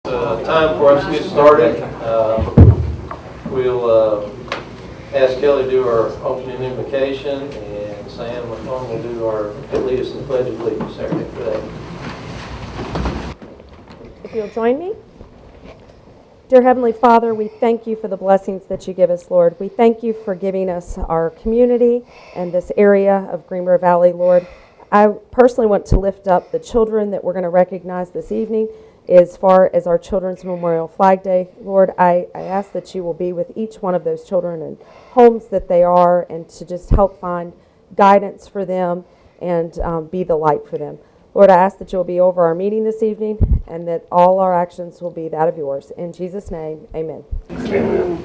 Time for us to get started. We'll ask Kelly to do our opening invocation, and Sam McClung will do our lead us in the Pledge of Allegiance. If you'll join me. Dear Heavenly Father, we thank you for the blessings that you give us, Lord. We thank you for giving us our community and this area of Greenbrier Valley, Lord. I personally want to lift up the children that we're going to recognize this evening as far as our Children's Memorial Flag Day. Lord, I ask that you will be with each one of those children and homes that they are, and to just help find guidance for them and be the light for them. Lord, I ask that you'll be over our meeting this evening and that all our actions will be that of yours. In Jesus' name, amen. Amen.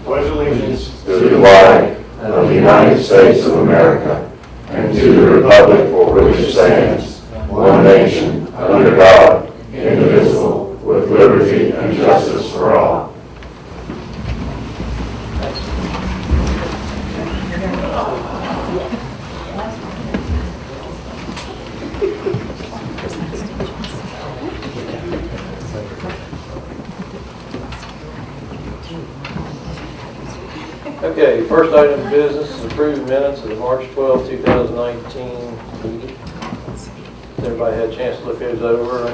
Pledge allegiance to the flag of the United States of America and to the republic for which it stands, one nation, under God, indivisible, with liberty and justice for all. Okay, first item of business is approved minutes of the March 12, 2019 meeting. Everybody had a chance to look those over.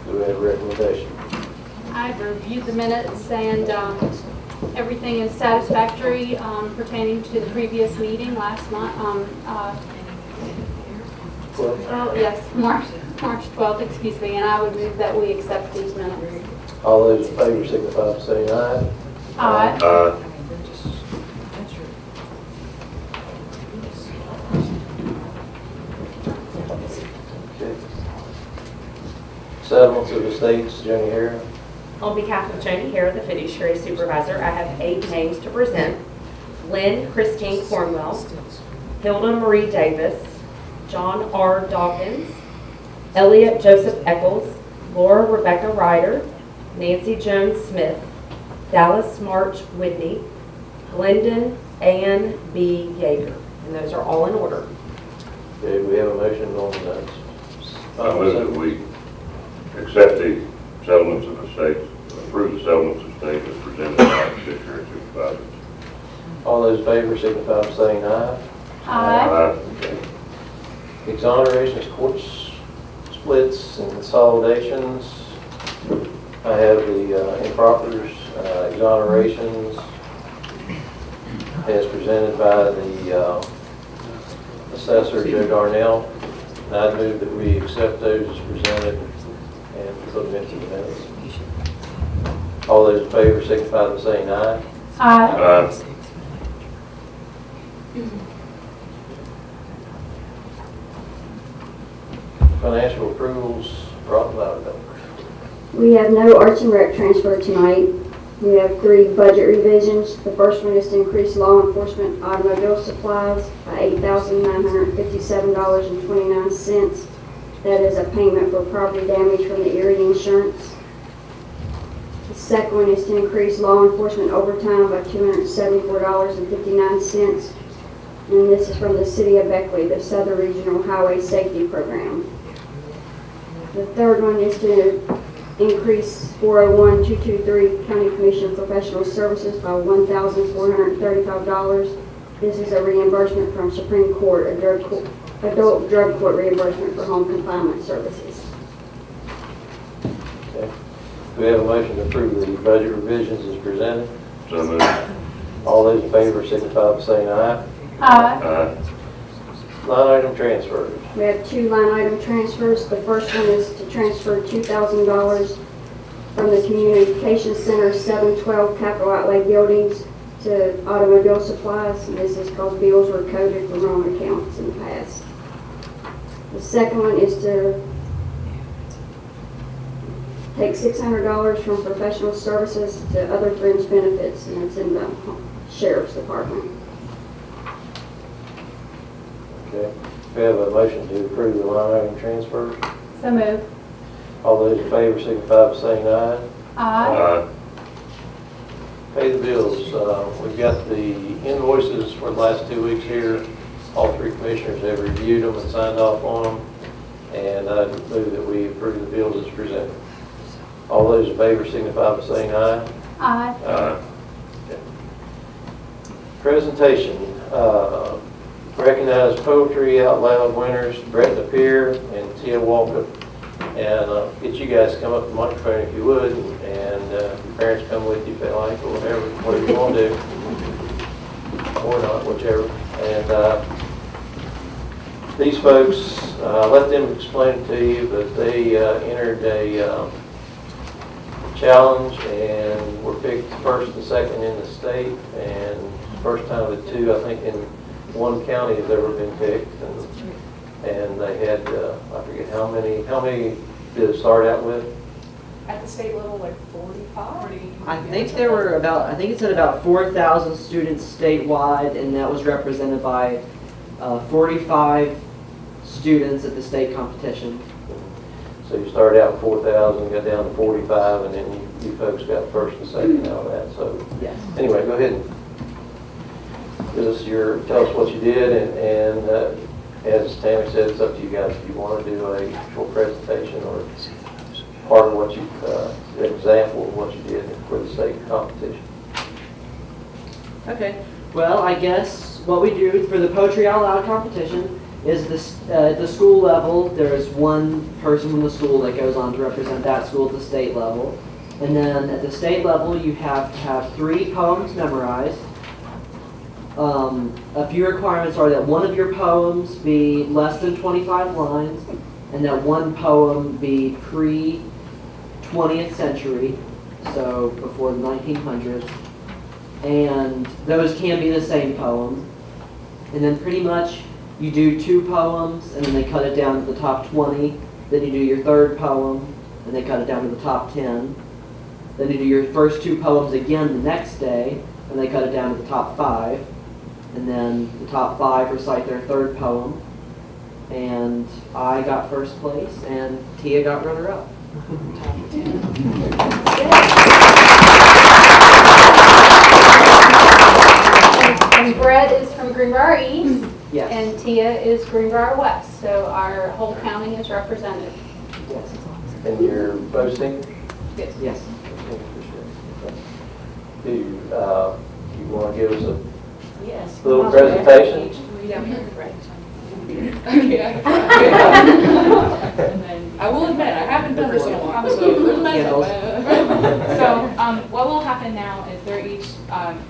Do we have a recommendation? I've reviewed the minutes and everything is satisfactory pertaining to the previous meeting last month. March 12th, excuse me, and I would move that we accept these minutes. All those in favor signify by saying aye. Aye. Okay. Settlements of estates, Jenny Hare. On behalf of Joni Hare, the fiduciary supervisor, I have 8 names to present. Lynn Christine Cornwell, Hilda Marie Davis, John R. Dawkins, Elliot Joseph Eccles, Laura Rebecca Ryder, Nancy Jones Smith, Dallas March Whitney, Glendon Ann B. Yeager. And those are all in order. Okay, we have a motion on that. I move that we accept the settlements of estates, approve the settlements of estates as presented by the fiduciary supervisors. All those in favor signify by saying aye. Aye. Okay. Exonerations, court splits, and consolidations. I have the impropers exonerations as presented by the assessor, Joe Darnell. And I'd move that we accept those as presented and put them into the minutes. All those in favor signify by saying aye. Aye. Financial approvals brought by the We have no Arts and Rec transfer tonight. We have 3 budget revisions. The first one is to increase law enforcement automobile supplies by $8,957.29. That is a payment for property damage from the Erie insurance. The second one is to increase law enforcement overtime by $274.59. And this is from the City of Beckley, the Southern Regional Highway Safety Program. The third one is to increase 401-223 County Commission Professional Services by $1,435. This is a reimbursement from Supreme Court, adult drug court reimbursement for home confinement services. Okay. Do we have a motion to approve the budget revisions as presented? So moved. All those in favor signify by saying aye. Aye. Line item transfers. We have 2 line item transfers. The first one is to transfer $2,000 from the Communication Center 712 capital outlay buildings to automobile supplies. And this is because bills were coded for wrong accounts in the past. The second one is to take $600 from professional services to other fringe benefits, and it's in the Sheriff's Department. Okay. We have a motion to approve the line item transfers. So move. All those in favor signify by saying aye. Aye. Pay the bills. We've got the invoices for the last 2 weeks here. All three commissioners have reviewed them and signed off on them. And I move that we approve the bills as presented. All those in favor signify by saying aye. Aye. Okay. Presentation. Recognize Poetry Out Loud winners, Brett Napier and Tia Walker. And get you guys to come up to the microphone if you would, and your parents come with you if they like, or whatever you want to do, or not, whichever. And these folks, let them explain it to you, but they entered a challenge and were picked first and second in the state, and first time that two, I think, in one county has ever been picked. And they had, I forget how many did it start out with? At the state level, like 45? I think there were about, I think it said about 4,000 students statewide, and that was represented by 45 students at the state competition. So you started out with 4,000, got down to 45, and then you folks got first and second out of that. So Yes. anyway, go ahead and tell us what you did, and as Tammy said, it's up to you guys if you want to do a short presentation or part of what you, an example of what you did for the state competition. Okay. Well, I guess what we do for the Poetry Out Loud competition is this, at the school level, there's one person from the school that goes on to represent that school at the state level. And then at the state level, you have to have 3 poems memorized. A few requirements are that one of your poems be less than 25 lines, and that one poem be pre-20th century, so before the 1900s. And those can be the same poem. And then pretty much you do 2 poems, and then they cut it down to the top 20. Then you do your 3rd poem, and they cut it down to the top 10. Then you do your first 2 poems again the next day, and they cut it down to the top 5. And then the top 5 recite their 3rd poem. And I got first place, and Tia got runner-up. And Brett is from Greenbrier East, Yes. and Tia is Greenbrier West, so our whole county is represented. Yes. And you're boasting? Yes. Do you want to give us a Yes. little presentation? Okay. I will admit, I haven't done this in a while, so what will happen now is they're each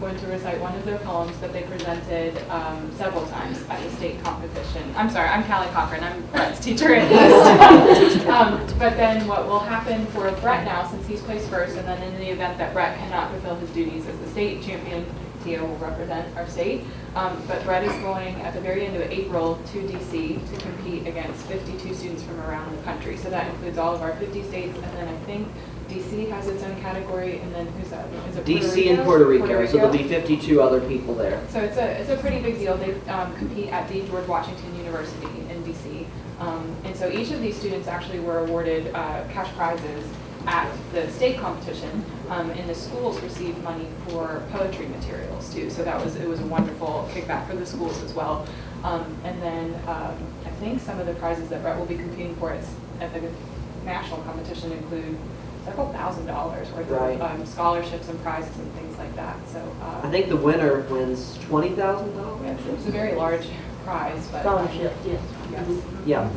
going to recite one of their poems that they presented several times at the state competition. I'm sorry, I'm Callie Cochran. I'm Brett's teacher at East. But then what will happen for Brett now, since he's placed first, and then in the event that Brett cannot fulfill his duties as the state champion, Tia will represent our state. But Brett is going at the very end of April to DC to compete against 52 students from around the country. So that includes all of our 50 states, and then I think DC has its own category, and then who's that? Is it DC and Puerto Rico, so there'll be 52 other people there. So it's a pretty big deal. They compete at the George Washington University in DC. And so each of these students actually were awarded cash prizes at the state competition, and the schools received money for poetry materials too. So it was a wonderful kickback for the schools as well. And then I think some of the prizes that Brett will be competing for at the national competition include several $1,000s worth Right. of scholarships and prizes and things like that. So I think the winner wins $20,000. it's a very large prize, but Scholarship, yes. yes. Yeah.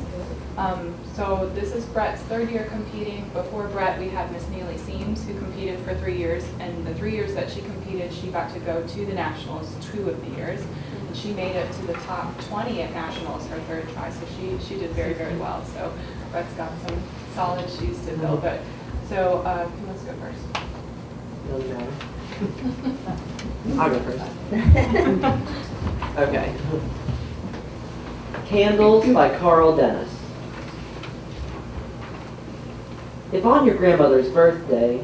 So this is Brett's 3rd year competing. Before Brett, we had Miss Neely Seams, who competed for 3 years, and the 3 years that she competed, she got to go to the nationals 2 of the years, and she made it to the top 20 at nationals her 3rd try. So she did very, very well. So Brett's got some solid shoes to fill. But so who wants to go first? Doesn't matter. I'll go first. Okay. Candles by Carl Dennis. If on your grandmother's birthday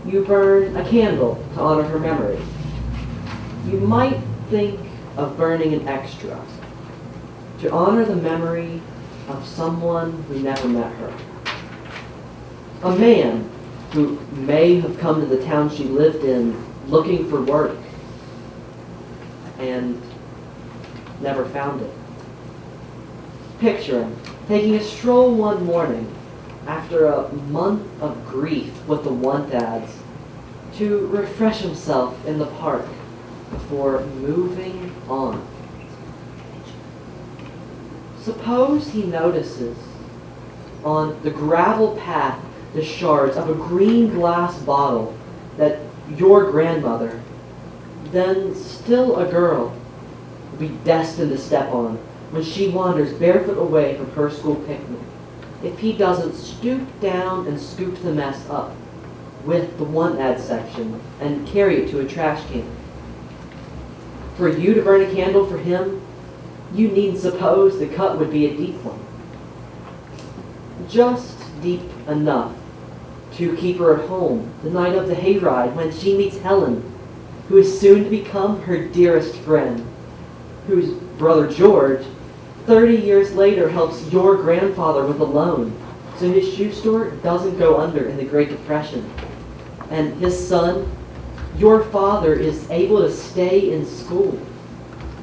you burn a candle to honor her memory, you might think of burning an extra to honor the memory of someone who never met her. A man who may have come to the town she lived in looking for work and never found it. Picture him taking a stroll one morning after a month of grief with the want ads to refresh himself in the park before moving on. Suppose he notices on the gravel path the shards of a green glass bottle that your grandmother, then still a girl, will be destined to step on when she wanders barefoot away from her school picnic, if he doesn't stoop down and scoop the mess up with the want ad section and carry it to a trash can. For you to burn a candle for him, you needn't suppose the cut would be a deep one. Just deep enough to keep her at home the night of the hayride when she meets Helen, who is soon to become her dearest friend, whose brother George, 30 years later, helps your grandfather with a loan so his shoe store doesn't go under in the Great Depression. And his son, your father, is able to stay in school,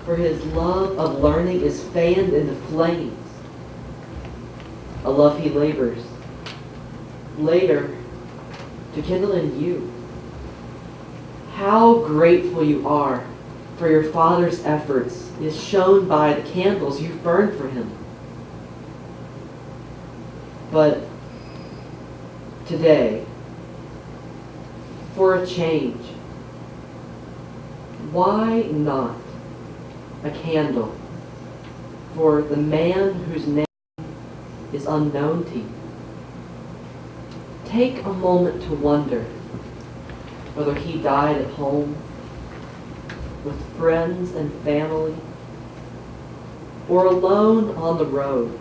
for his love of learning is fanned into flames. A love he labors later to kindle in you. How grateful you are for your father's efforts is shown by the candles you've burned for him. But today, for a change, why not a candle for the man whose name is unknown to you? Take a moment to wonder whether he died at home with friends and family, or alone on the road,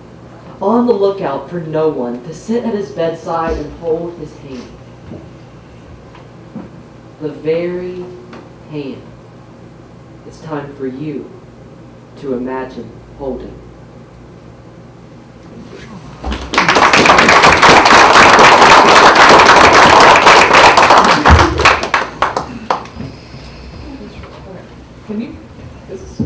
on the lookout for no one to sit at his bedside and hold his hand. The very hand it's time for you to imagine holding. Can you? This is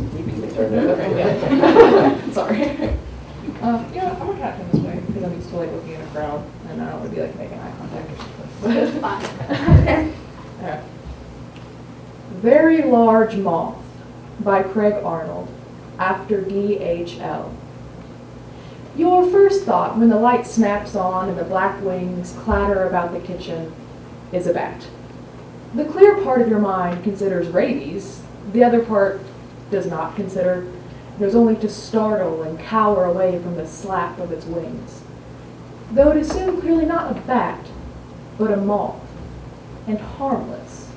Turn it up. okay, yeah. Sorry. Yeah, I'm gonna try to come this way because I'm used to like looking in a crowd and I don't want to be like making eye contact or something. Fine. Alright. Very Large Moth by Craig Arnold, after DHL. Your first thought when the light snaps on and the black wings clatter about the kitchen is a bat. The clear part of your mind considers rabies, the other part does not consider. There's only to startle and cower away from the slap of its wings. Though it is soon clearly not a bat, but a moth, and harmless.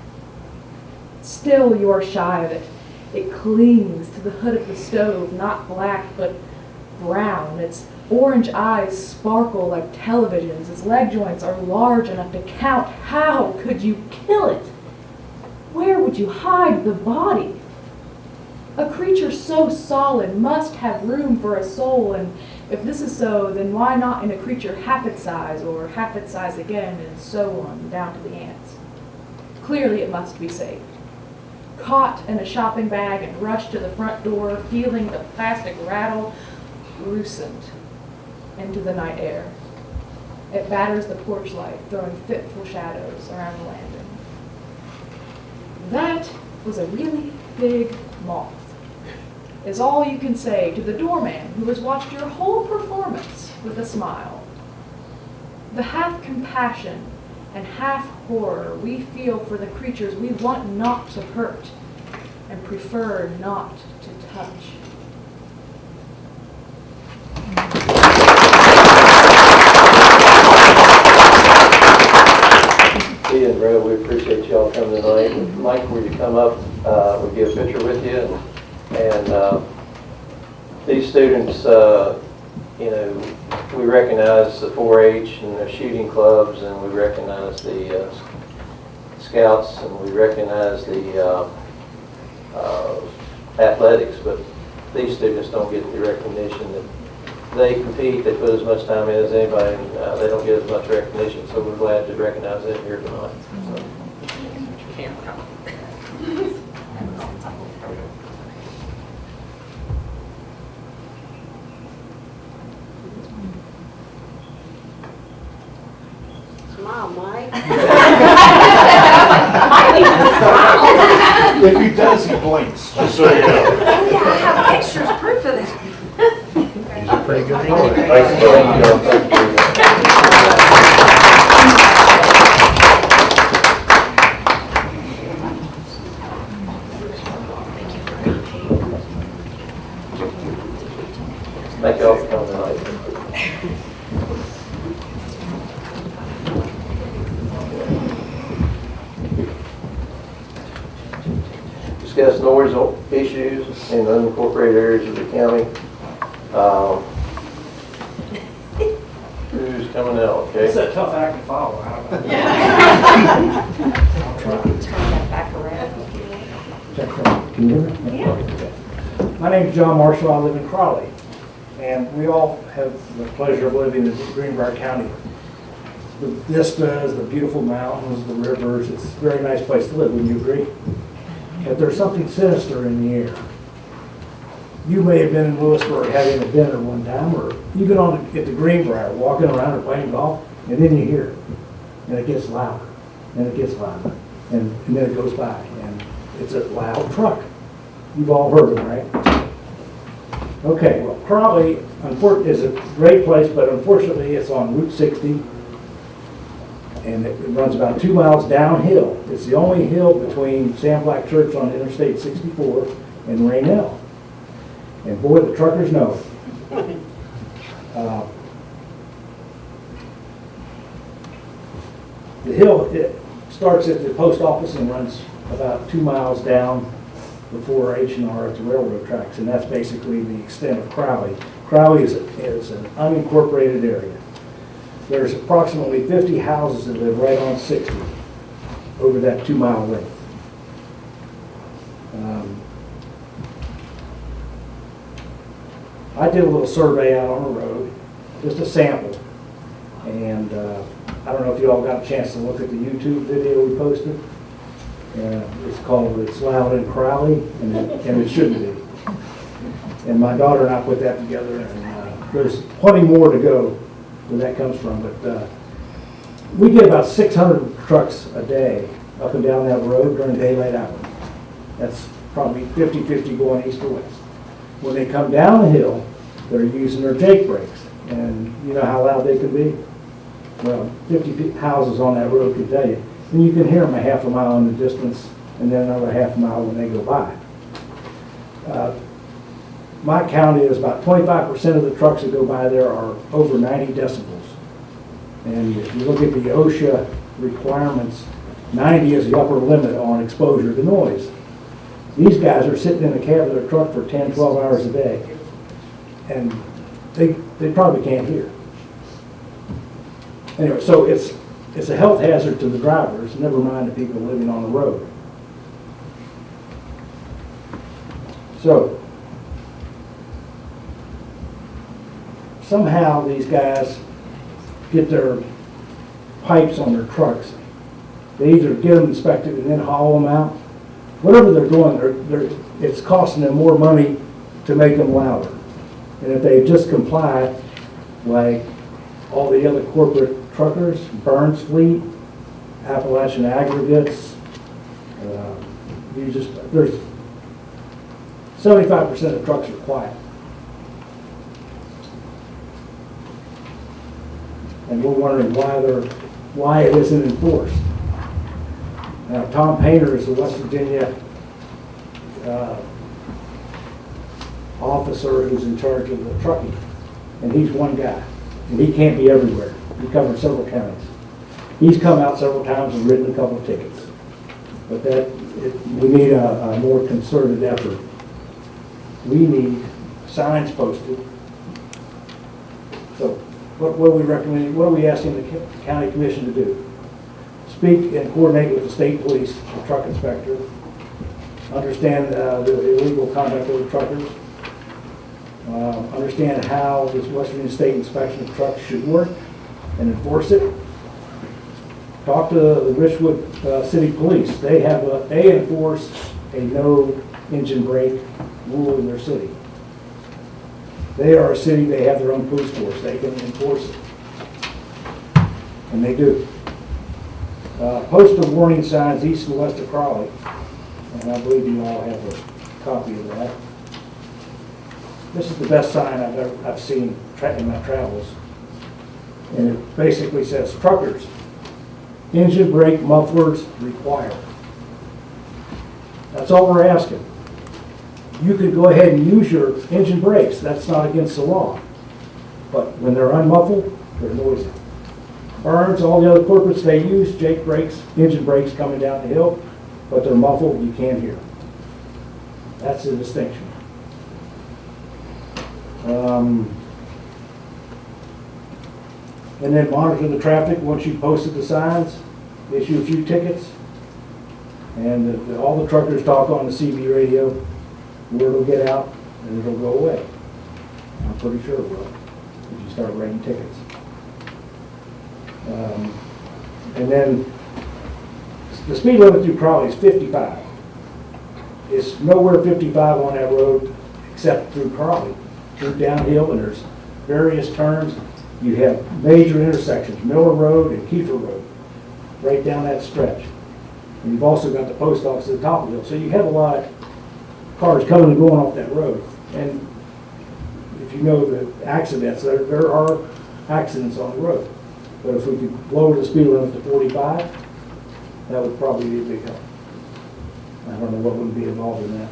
Still you are shy of it. It clings to the hood of the stove, not black, but brown. Its orange eyes sparkle like televisions. Its leg joints are large enough to count. How could you kill it? Where would you hide the body? A creature so solid must have room for a soul, and if this is so, then why not in a creature half its size, or half its size again, and so on, down to the ants? Clearly it must be saved. Caught in a shopping bag and rushed to the front door, feeling the plastic rattle, loosened into the night air. It batters the porch light, throwing fitful shadows around the landing. That was a really big moth, is all you can say to the doorman who has watched your whole performance with a smile. The half compassion and half horror we feel for the creatures we want not to hurt and prefer not to touch. Dee and Brad, we appreciate y'all coming tonight. Mike, will you come up? We'll get a picture with you. And these students, we recognize the 4-H and the shooting clubs, and we recognize the scouts, and we recognize the athletics, but these students don't get the recognition that they compete. They put as much time in as anybody, and they don't get as much recognition, so we're glad to recognize that here tonight. So. Smile, Mike. If he does, he blinks, just so you know. Oh, yeah, I have pictures, proof of that. He's a pretty good boy. Thanks, Bill. Thank y'all for coming tonight. Discuss noise issues in the unincorporated areas of the county. Who's coming out, okay? It's a tough act to follow. I don't know. Turn that back around. Can you hear me? Yeah. My name's John Marshall. I live in Crawley. And we all have the pleasure of living in Greenbrier County. The vistas, the beautiful mountains, the rivers, it's a very nice place to live, wouldn't you agree? But there's something sinister in the air. You may have been in Lewisburg having a dinner one time, or you've been at the Greenbrier, walking around or playing golf, and then you hear it. And it gets louder, and it gets louder, and then it goes by, and it's a loud truck. You've all heard them, right? Okay, well, Crawley is a great place, but unfortunately it's on Route 60, and it runs about 2 miles downhill. It's the only hill between Sam Black Church on Interstate 64 and Rainell. And boy, the truckers know. The hill, it starts at the post office and runs about 2 miles down before H&R at the railroad tracks, and that's basically the extent of Crowley. Crowley is an unincorporated area. There's approximately 50 houses that live right on 60 over that 2 mile length. I did a little survey out on the road, just a sample, and I don't know if you all got a chance to look at the YouTube video we posted. It's called "It's Loud in Crowley," and it shouldn't be. And my daughter and I put that together, and there's plenty more to go where that comes from. But we get about 600 trucks a day up and down that road during daylight hours. That's probably 50-50 going east or west. When they come down the hill, they're using their Jake brakes, and you know how loud they can be? Well, 50 houses on that road can tell you. And you can hear them a half a mile in the distance, and then another half a mile when they go by. My count is about 25% of the trucks that go by there are over 90 decibels. And if you look at the OSHA requirements, 90 is the upper limit on exposure to noise. These guys are sitting in the cab of their truck for 10, 12 hours a day, and they probably can't hear. Anyway, so it's a health hazard to the drivers, never mind the people living on the road. So, somehow these guys get their pipes on their trucks. They either get them inspected and then haul them out. Whatever they're doing, it's costing them more money to make them louder. And if they just comply, like all the other corporate truckers, Burns Fleet, Appalachian Aggregates, there's 75% of trucks are quiet. And we're wondering why it isn't enforced. Now, Tom Painter is a West Virginia officer who's in charge of the trucking, and he's one guy, and he can't be everywhere. He covers several counties. He's come out several times and written a couple of tickets, but we need a more concerted effort. We need signs posted. So, what are we recommending? What are we asking the county commission to do? Speak and coordinate with the state police, the truck inspector, understand the illegal conduct of the truckers, understand how this West Virginia state inspection of trucks should work, and enforce it. talk to the Richwood City Police. They enforce a no engine brake rule in their city. They are a city, they have their own police force, they can enforce it. And they do. Postal warning signs east and west of Crawley, and I believe you all have a copy of that. This is the best sign I've seen in my travels. And it basically says, truckers, engine brake mufflers required. That's all we're asking. You could go ahead and use your engine brakes. That's not against the law. But when they're unmuffled, they're noisy. Burns, all the other corporates they use, Jake brakes, engine brakes coming down the hill, but they're muffled, you can't hear. That's the distinction. And then monitor the traffic once you've posted the signs, issue a few tickets, and all the truckers talk on the CB radio. Word will get out and it'll go away. I'm pretty sure it will if you start writing tickets. And then the speed limit through Crawley is 55. It's nowhere 55 on that road except through Crawley. Through downhill, and there's various turns. You have major intersections, Miller Road and Kiefer Road, right down that stretch. And you've also got the post office at the top of the hill. So you have a lot of cars coming and going off that road. And if you know the accidents, there are accidents on the road. But if we could lower the speed limit to 45, that would probably be a big help. I don't know what would be involved in that.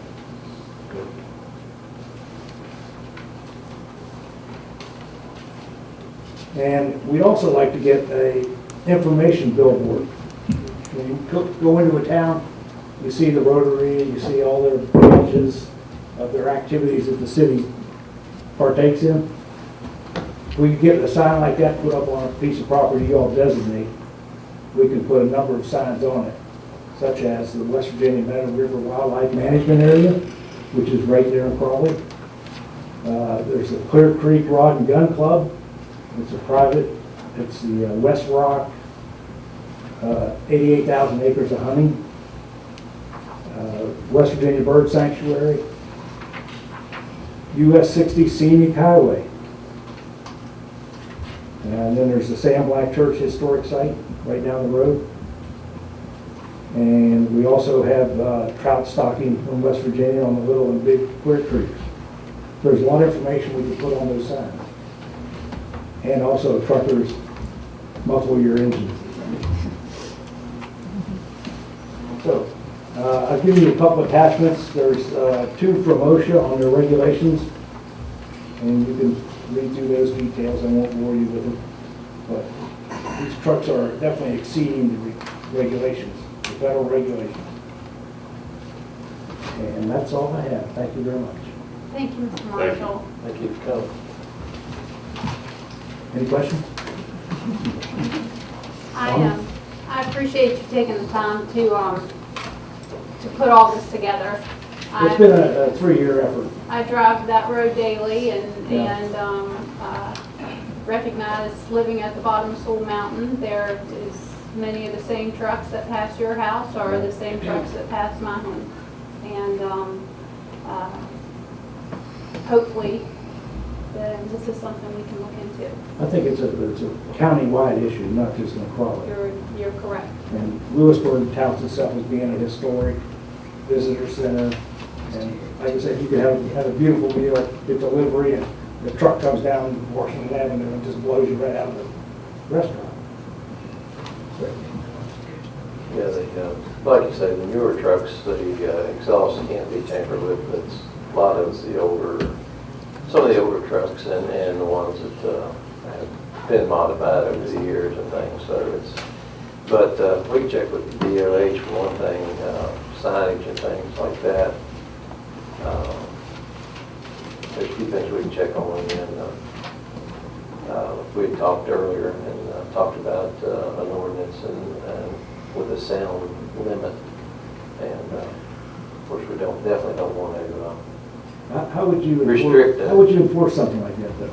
And we'd also like to get a information billboard. When you go into a town, you see the Rotary, you see all their pages of their activities that the city partakes in. If we could get a sign like that put up on a piece of property you all designate, we can put a number of signs on it, such as the West Virginia Meadow River Wildlife Management Area, which is right there in Crawley. There's the Clear Creek Rod and Gun Club. It's a private, it's the West Rock, 88,000 acres of hunting. West Virginia Bird Sanctuary. US 60 Scenic Highway. And then there's the Sam Black Church Historic Site right down the road. And we also have trout stocking from West Virginia on the Little and Big Clear Creeks. There's a lot of information we can put on those signs. And also truckers, muffle your engine. So, I'll give you a couple attachments. There's two from OSHA on their regulations, and you can read through those details. I won't bore you with them. But these trucks are definitely exceeding the regulations, the federal regulations. And that's all I have. Thank you very much. Thank you, Mr. Marshall. Thank you for coming. Any questions? I appreciate you taking the time to put all this together. It's been a 3-year effort. I drive that road daily and Yeah. recognize living at the bottom of Soul Mountain, there is many of the same trucks that pass your house are the same trucks that pass my home. And hopefully this is something we can look into. I think it's a county-wide issue, not just in Crawley. You're correct. And Lewisburg touts itself as being a historic visitor center. And like I said, you could have a beautiful meal at delivery, and the truck comes down Washington Avenue and just blows you right out of the restaurant. So, Yeah, like you say, the newer trucks, the exhaust can't be tampered with. It's a lot of some of the older trucks and the ones that have been modified over the years and things. So but we check with the DOH for one thing, signage and things like that. There's a few things we can check on, and we had talked earlier and talked about an ordinance and with a sound limit, and of course we definitely don't want to how would you restrict it. How would you enforce something like that, though?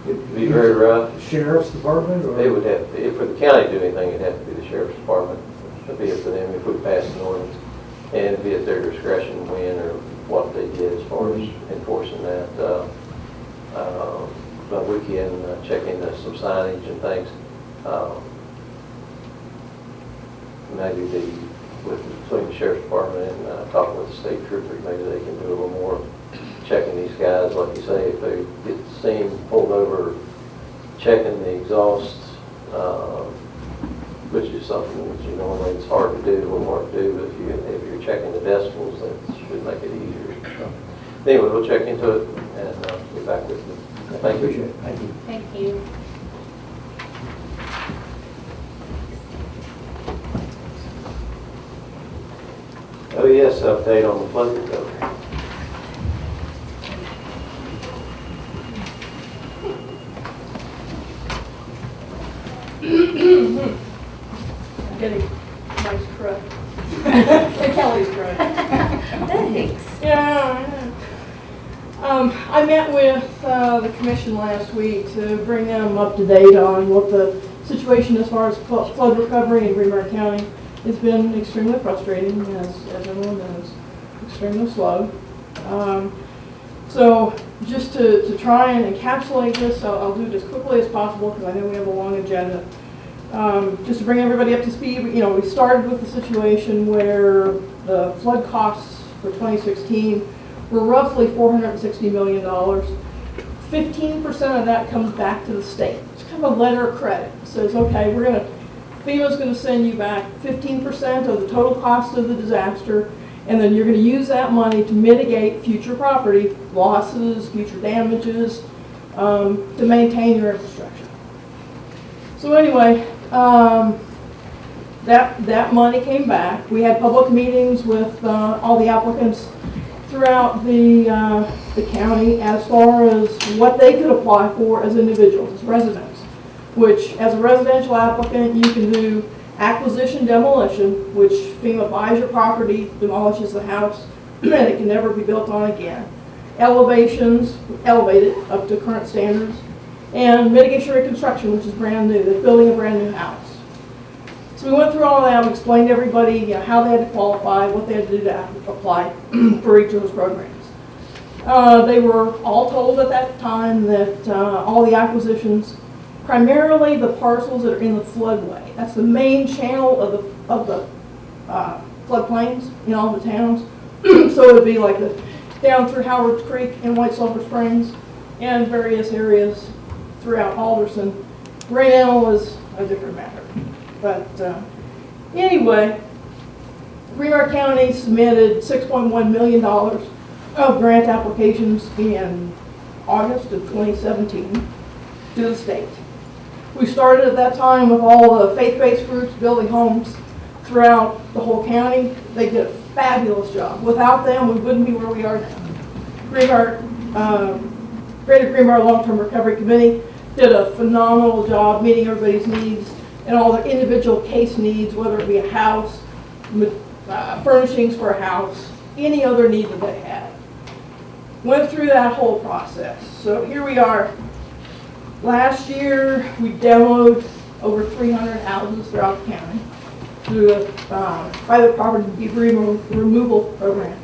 It'd be very rough. Sheriff's Department or? It would have, if for the county to do anything, it'd have to be the sheriff's department. It'd be up to them if we pass an ordinance. And it'd be at their discretion when or what they did as far as enforcing that. But we can check into some signage and things. Maybe between the sheriff's department and talking with the state trooper, maybe they can do a little more checking these guys. Like you say, if they get seen pulled over, checking the exhaust, which is something that normally it's hard to do, a little hard to do, but if you're checking the decibels, that should make it easier. So, anyway, we'll check into it and get back with you. Thank you. Thank you. Thank you. Oh yes, update on the flood recovery. I'm getting a nice truck. Kelly's truck. Thanks. Yeah. I met with the commission last week to bring them up to date on what the situation as far as flood recovery in Greenbrier County. It's been extremely frustrating, as everyone knows, extremely slow. So just to try and encapsulate this, I'll do it as quickly as possible because I know we have a long agenda. Just to bring everybody up to speed, we started with the situation where the flood costs for 2016 were roughly $460 million. 15% of that comes back to the state. It's kind of a letter of credit. It says, okay, FEMA's going to send you back 15% of the total cost of the disaster, and then you're going to use that money to mitigate future property losses, future damages, to maintain your infrastructure. So anyway, that money came back. We had public meetings with all the applicants throughout the county as far as what they could apply for as individuals, as residents, which as a residential applicant you can do acquisition demolition, which FEMA buys your property, demolishes the house, and it can never be built on again. Elevations, elevated up to current standards, and mitigation reconstruction, which is brand new. They're building a brand new house. So we went through all that. We explained to everybody how they had to qualify, what they had to do to apply for each of those programs. They were all told at that time that all the acquisitions, primarily the parcels that are in the floodway, that's the main channel of the floodplains in all the towns. So it would be like down through Howard Creek and White Sulphur Springs and various areas throughout Alderson. Raynell was a different matter. But anyway, Greenbrier County submitted $6.1 million of grant applications in August of 2017 to the state. We started at that time with all the faith-based groups building homes throughout the whole county. They did a fabulous job. Without them, we wouldn't be where we are now. Greater Greenbrier Long-Term Recovery Committee did a phenomenal job meeting everybody's needs and all their individual case needs, whether it be a house, furnishings for a house, any other need that they had. Went through that whole process. So here we are. Last year, we demoed over 300 houses throughout the county through the private property debris removal program.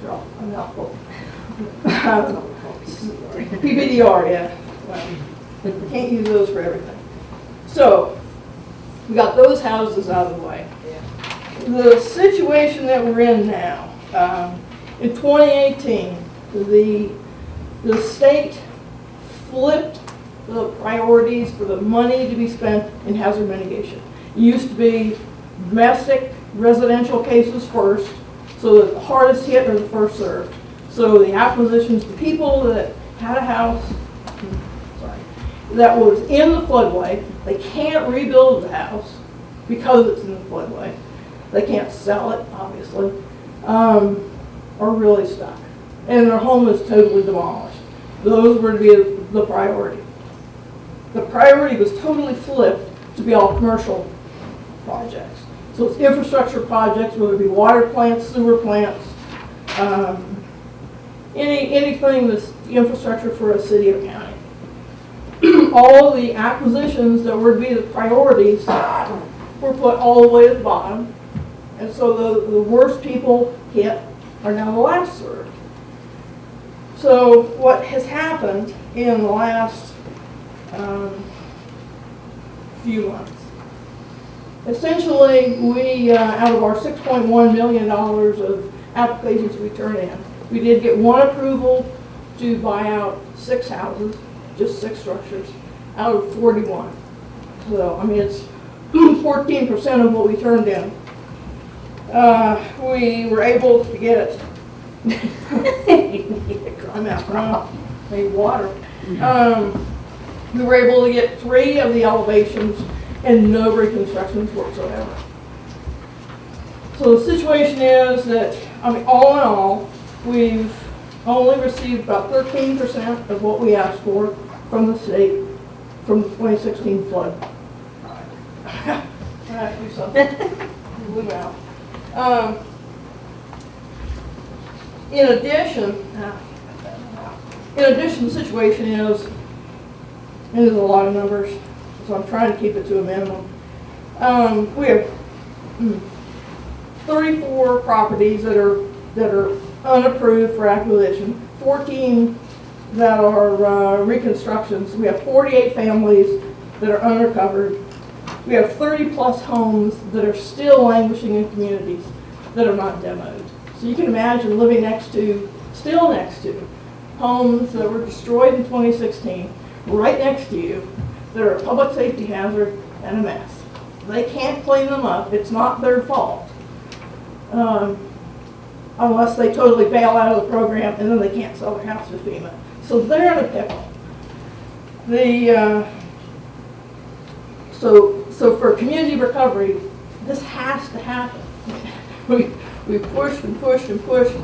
They're all a mouthful. PPDR, yeah. Well, we can't use those for everything. So, we got those houses out of the way. The situation that we're in now, in 2018, the state flipped the priorities for the money to be spent in hazard mitigation. It used to be domestic residential cases first, so that the hardest hit are the first served. So the acquisitions, the people that had a house, that was in the floodway, they can't rebuild the house because it's in the floodway. They can't sell it, obviously, are really stuck. And their home is totally demolished. Those were to be the priority. The priority was totally flipped to be all commercial projects. So it's infrastructure projects, whether it be water plants, sewer plants, anything that's the infrastructure for a city or county. all the acquisitions that were to be the priorities were put all the way to the bottom. And so the worst people hit are now the last served. So what has happened in the last few months? Essentially, we, out of our $6.1 million of applications we turned in, we did get one approval to buy out 6 houses, just 6 structures, out of 41. So, I mean, it's 14% of what we turned in. We were able to get I'm out, need water. We were able to get 3 of the elevations and no reconstructions whatsoever. So the situation is that, I mean, all in all, we've only received about 13% of what we asked for from the state from the 2016 flood. I have to do something. Blew out. In addition, the situation is, and there's a lot of numbers, so I'm trying to keep it to a minimum. We have 34 properties that are unapproved for acquisition, 14 that are reconstructions. We have 48 families that are undercovered. We have 30 plus homes that are still languishing in communities that are not demoed. So you can imagine living still next to homes that were destroyed in 2016, right next to you, that are a public safety hazard and a mess. They can't clean them up. It's not their fault. Unless they totally bail out of the program and then they can't sell their house to FEMA. So they're in a pickle. So for community recovery, this has to happen. We pushed and pushed and pushed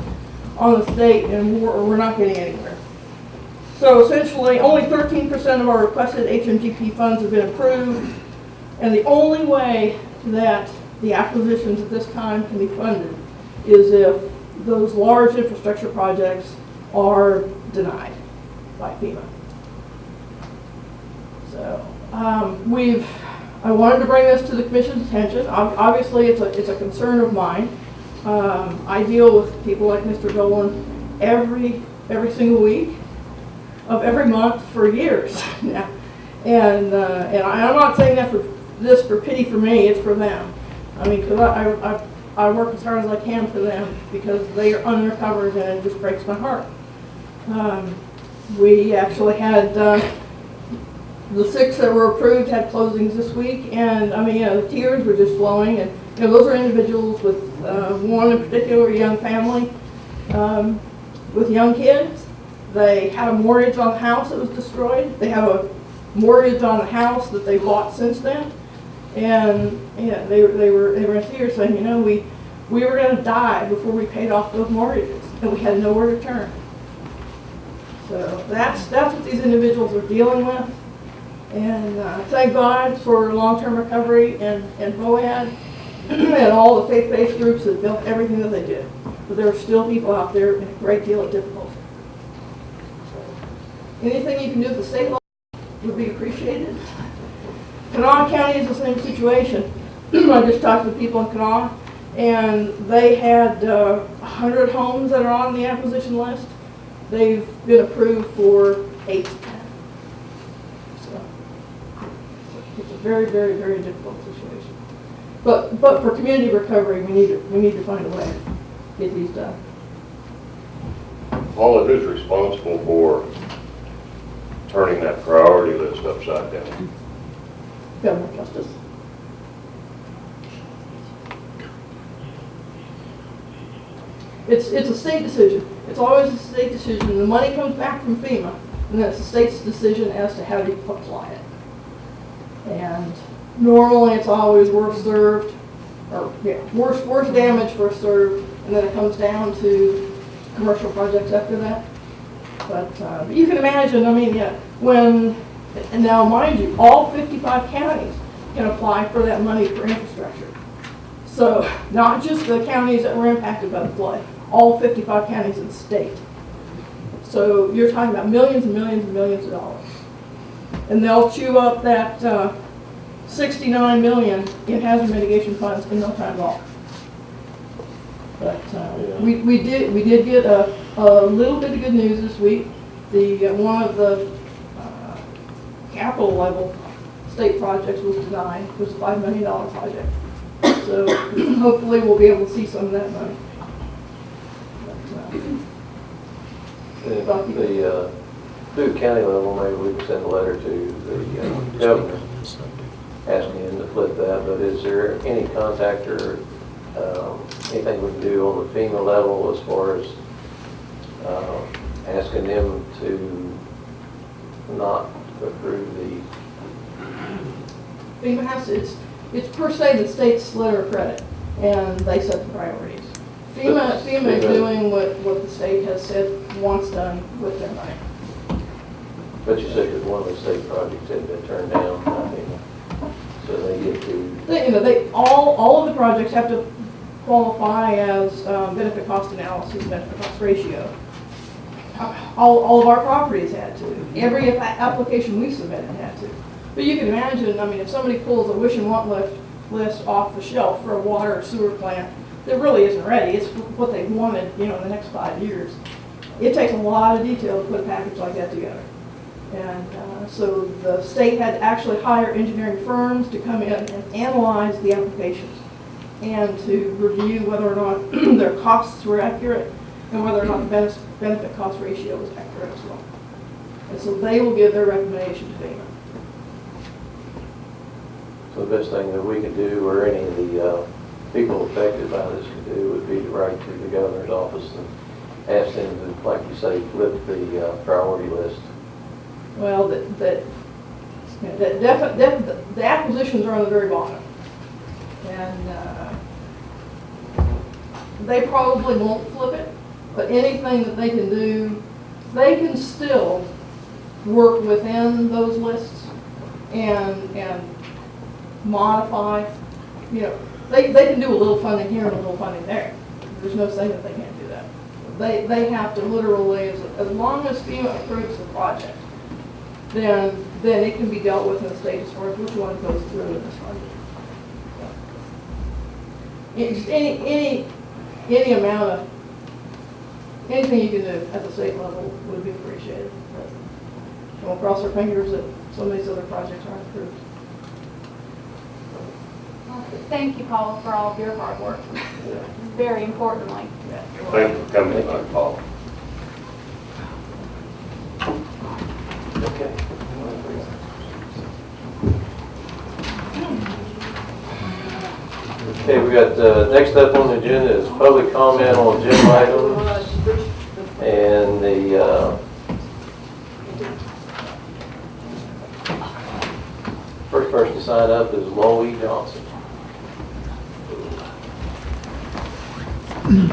on the state, and we're not getting anywhere. So essentially, only 13% of our requested HMGP funds have been approved, and the only way that the acquisitions at this time can be funded is if those large infrastructure projects are denied by FEMA. So I wanted to bring this to the Commission's attention. Obviously, it's a concern of mine. I deal with people like Mr. Dolan every single week of every month for years now. And I'm not saying that for pity for me, it's for them. I mean, because I work as hard as I can for them because they are undercovered and it just breaks my heart. We actually had the 6 that were approved had closings this week, and I mean, the tears were just flowing. And those are individuals with one in particular, a young family with young kids. They had a mortgage on the house that was destroyed. They have a mortgage on the house that they bought since then, and yeah, they were in tears saying, we were going to die before we paid off those mortgages, and we had nowhere to turn. So that's what these individuals are dealing with. And thank God for long-term recovery and VOAD and all the faith-based groups that built everything that they did. But there are still people out there in a great deal of difficulty. So, anything you can do at the state level would be appreciated. Kanawha County is the same situation. I just talked to people in Kanawha, and they had 100 homes that are on the acquisition list. They've been approved for 8 to 10. It's a very, very, very difficult situation. But for community recovery, we need to find a way to get these done. Paula, who's responsible for turning that priority list upside down? Government justice. It's a state decision. It's always a state decision. The money comes back from FEMA, and then it's the state's decision as to how to apply it. And normally it's always worse served, or worse damage first served, and then it comes down to commercial projects after that. But you can imagine, I mean, and now mind you, all 55 counties can apply for that money for infrastructure. So not just the counties that were impacted by the flood, all 55 counties in the state. So you're talking about millions and millions and millions of dollars. And they'll chew up that 69 million in hazard mitigation funds in no time at all. But we did get a little bit of good news this week. One of the capital level state projects was denied. It was a $5 million project. So hopefully we'll be able to see some of that money. But, the Duke County level, maybe we can send a letter to the governor asking him to flip that. But is there any contact or anything we can do on the FEMA level as far as asking them to not approve the? FEMA has to, it's per se the state's letter of credit, and they set the priorities. FEMA is doing what the state has said wants done with their money. But you said that one of the state projects had been turned down, I think, so they get to. All of the projects have to qualify as benefit cost analysis, benefit cost ratio. All of our properties had to. Every application we submitted had to. But you can imagine, I mean, if somebody pulls a wish and want list off the shelf for a water or sewer plant that really isn't ready, it's what they've wanted, in the next 5 years. It takes a lot of detail to put a package like that together. And so the state had to actually hire engineering firms to come in and analyze the applications and to review whether or not their costs were accurate and whether or not the benefit cost ratio was accurate as well. And so they will give their recommendation to FEMA. So the best thing that we could do, or any of the people affected by this could do, would be to write to the governor's office and ask them to, like you say, flip the priority list. Well, the acquisitions are on the very bottom. And they probably won't flip it, but anything that they can do, they can still work within those lists and modify. They can do a little funding here and a little funding there. There's no saying that they can't do that. They have to literally, as long as FEMA approves the project, then it can be dealt with in the state as far as which one goes through in this project. Just any amount of, anything you can do at the state level would be appreciated. But we'll cross our fingers that some of these other projects aren't approved. Thank you, Paul, for all of your hard work. Very importantly. Thank you for coming tonight, Paul. Okay. Okay, we got, next up on the agenda is public comment on agenda items. And the first person to sign up is Loie Johnson. I'm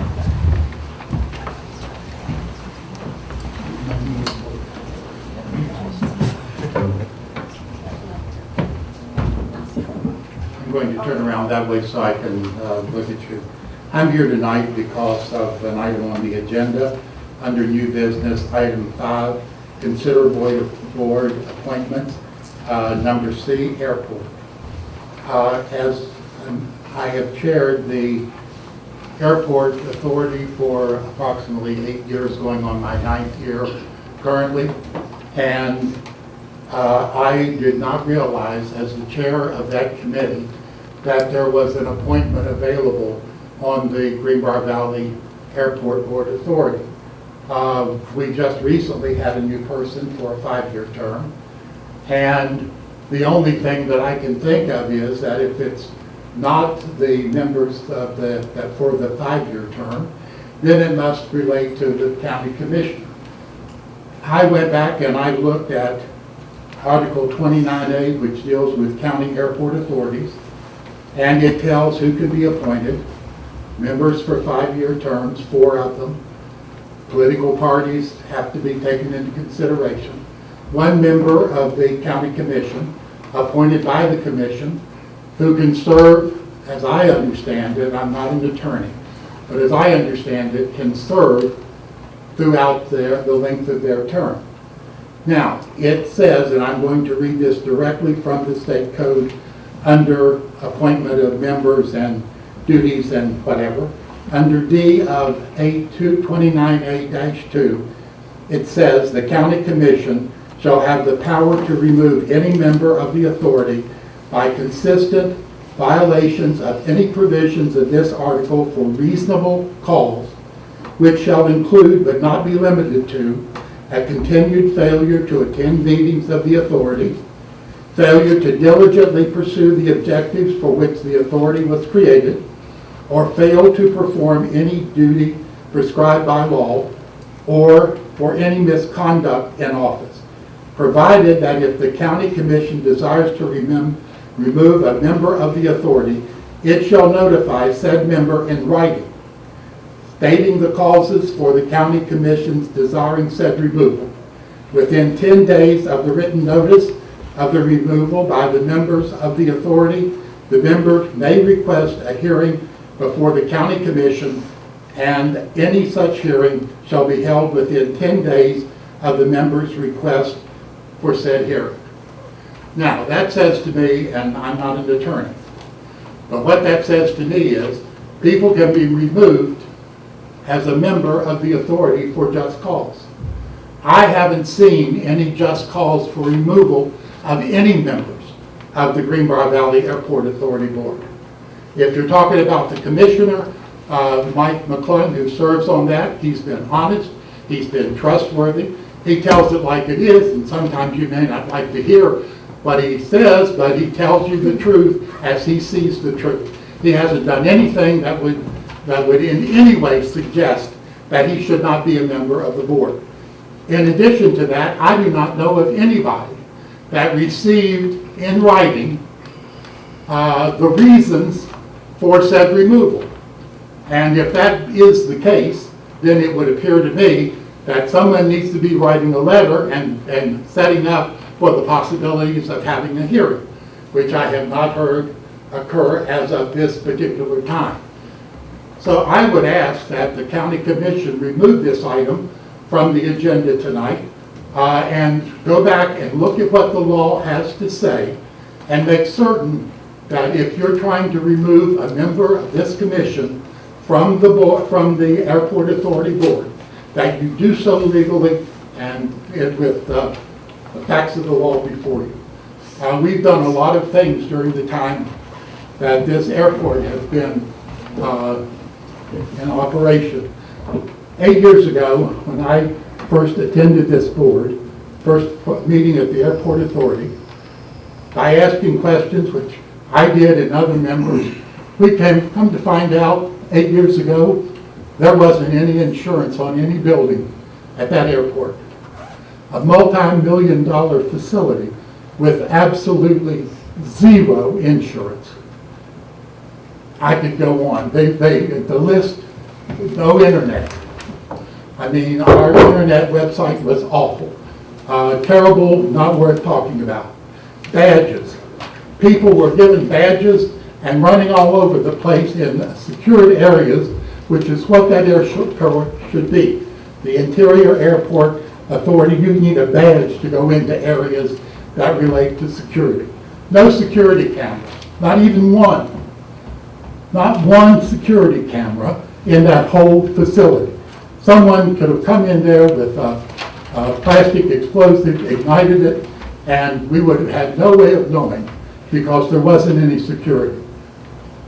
going to turn around that way so I can look at you. I'm here tonight because of an item on the agenda under new business, item 5, consider board appointments, number C, airport. As I have chaired the airport authority for approximately 8 years, going on my 9th year currently, and I did not realize as the chair of that committee that there was an appointment available on the Greenbrier Valley Airport Board Authority. We just recently had a new person for a 5-year term, and the only thing that I can think of is that if it's not the members of that for the 5-year term, then it must relate to the county commissioner. I went back and I looked at Article 29A, which deals with county airport authorities, and it tells who can be appointed, members for 5-year terms, 4 of them. Political parties have to be taken into consideration. 1 member of the county commission, appointed by the commission, who can serve, as I understand it, I'm not an attorney, but as I understand it, can serve throughout the length of their term. Now, it says, and I'm going to read this directly from the state code under appointment of members and duties and whatever. Under D of 829A-2, it says the county commission shall have the power to remove any member of the authority by consistent violations of any provisions of this article for reasonable cause, which shall include but not be limited to a continued failure to attend meetings of the authority, failure to diligently pursue the objectives for which the authority was created, or fail to perform any duty prescribed by law, or for any misconduct in office, provided that if the county commission desires to remove a member of the authority, it shall notify said member in writing, stating the causes for the county commission's desiring said removal. Within 10 days of the written notice of the removal by the members of the authority, the member may request a hearing before the county commission, and any such hearing shall be held within 10 days of the member's request for said hearing. Now, that says to me, and I'm not an attorney, but what that says to me is people can be removed as a member of the authority for just cause. I haven't seen any just cause for removal of any members of the Greenbrier Valley Airport Authority Board. If you're talking about the commissioner, Mike McClung, who serves on that, he's been honest, he's been trustworthy, he tells it like it is, and sometimes you may not like to hear what he says, but he tells you the truth as he sees the truth. He hasn't done anything that would in any way suggest that he should not be a member of the board. In addition to that, I do not know of anybody that received in writing the reasons for said removal. And if that is the case, then it would appear to me that someone needs to be writing a letter and setting up for the possibilities of having a hearing, which I have not heard occur as of this particular time. So I would ask that the county commission remove this item from the agenda tonight and go back and look at what the law has to say and make certain that if you're trying to remove a member of this commission from the board, from the Airport Authority Board, that you do so legally and with the facts of the law before you. We've done a lot of things during the time that this airport has been in operation. 8 years ago, when I first attended this board, first meeting at the Airport Authority, by asking questions, which I did and other members, we come to find out 8 years ago, there wasn't any insurance on any building at that airport. A multi-million-dollar facility with absolutely zero insurance. I could go on. The list, no internet. I mean, our internet website was awful. Terrible, not worth talking about. Badges. People were given badges and running all over the place in secured areas, which is what that airport should be. The Interior Airport Authority, you need a badge to go into areas that relate to security. No security cameras, not even one. Not one security camera in that whole facility. Someone could have come in there with a plastic explosive, ignited it, and we would have had no way of knowing because there wasn't any security.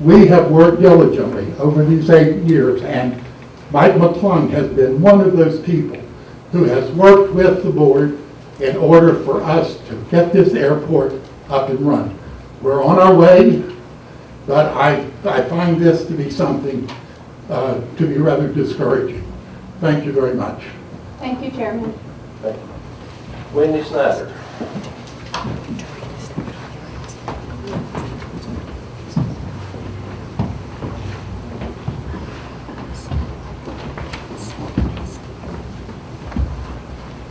We have worked diligently over these 8 years, and Mike McClung has been one of those people who has worked with the board in order for us to get this airport up and running. We're on our way, but I find this to be something to be rather discouraging. Thank you very much. Thank you, Chairman. Thank you. Wendy Snyder.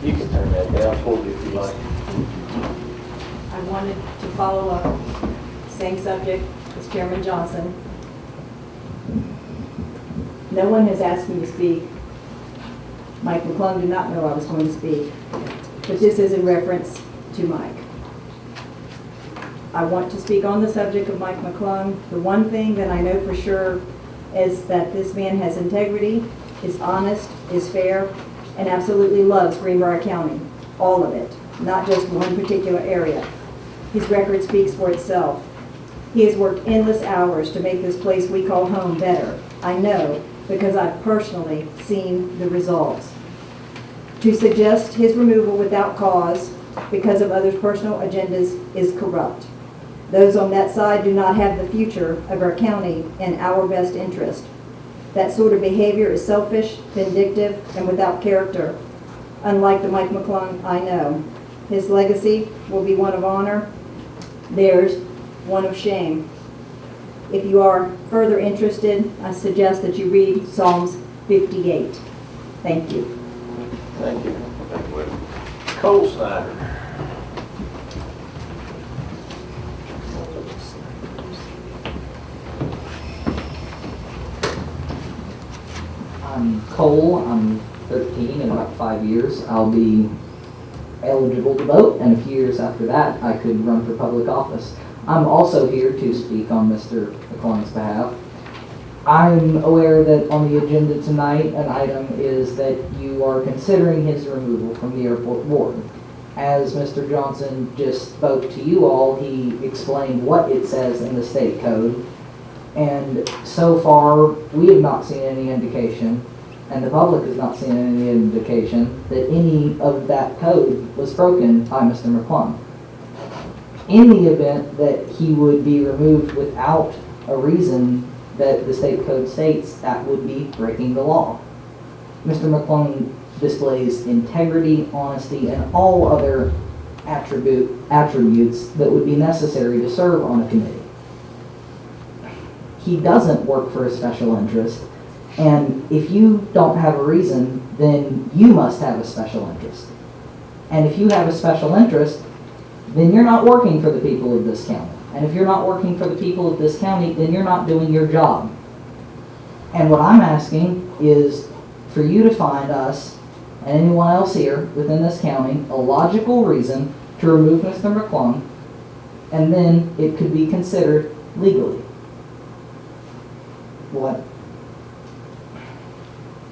You can turn that down for you if you like. I wanted to follow up, same subject as Chairman Johnson. No one has asked me to speak. Mike McClung did not know I was going to speak. but this is in reference to Mike. I want to speak on the subject of Mike McClung. The one thing that I know for sure is that this man has integrity, is honest, is fair, and absolutely loves Greenbrier County, all of it, not just one particular area. His record speaks for itself. He has worked endless hours to make this place we call home better. I know because I've personally seen the results. To suggest his removal without cause because of others' personal agendas is corrupt. Those on that side do not have the future of our county in our best interest. That sort of behavior is selfish, vindictive, and without character, unlike the Mike McClung I know. His legacy will be one of honor, theirs one of shame. If you are further interested, I suggest that you read Psalms 58. Thank you. Thank you. Cole Snyder. I'm Cole. I'm 13. In about 5 years, I'll be eligible to vote, and a few years after that, I could run for public office. I'm also here to speak on Mr. McClung's behalf. I'm aware that on the agenda tonight, an item is that you are considering his removal from the airport board. As Mr. Johnson just spoke to you all, he explained what it says in the state code. And so far, we have not seen any indication, and the public has not seen any indication, that any of that code was broken by Mr. McClung. In the event that he would be removed without a reason that the state code states, that would be breaking the law. Mr. McClung displays integrity, honesty, and all other attributes that would be necessary to serve on a committee. He doesn't work for a special interest, and if you don't have a reason, then you must have a special interest. And if you have a special interest, then you're not working for the people of this county. And if you're not working for the people of this county, then you're not doing your job. And what I'm asking is for you to find us, and anyone else here within this county, a logical reason to remove Mr. McClung, and then it could be considered legally. What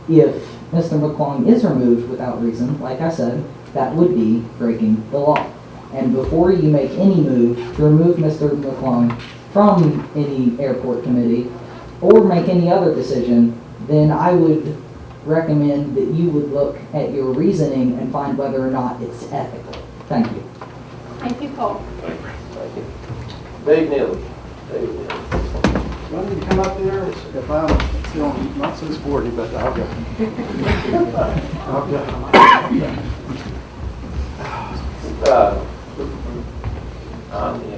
if Mr. McClung is removed without reason? Like I said, that would be breaking the law. And before you make any move to remove Mr. McClung from any airport committee or make any other decision, then I would recommend that you would look at your reasoning and find whether or not it's ethical. Thank you. Thank you, Cole. Thank you. Dave Neely. Dave Neely. Do I need to come up there? If I'm still not so sporty, but I'll go. I'll go.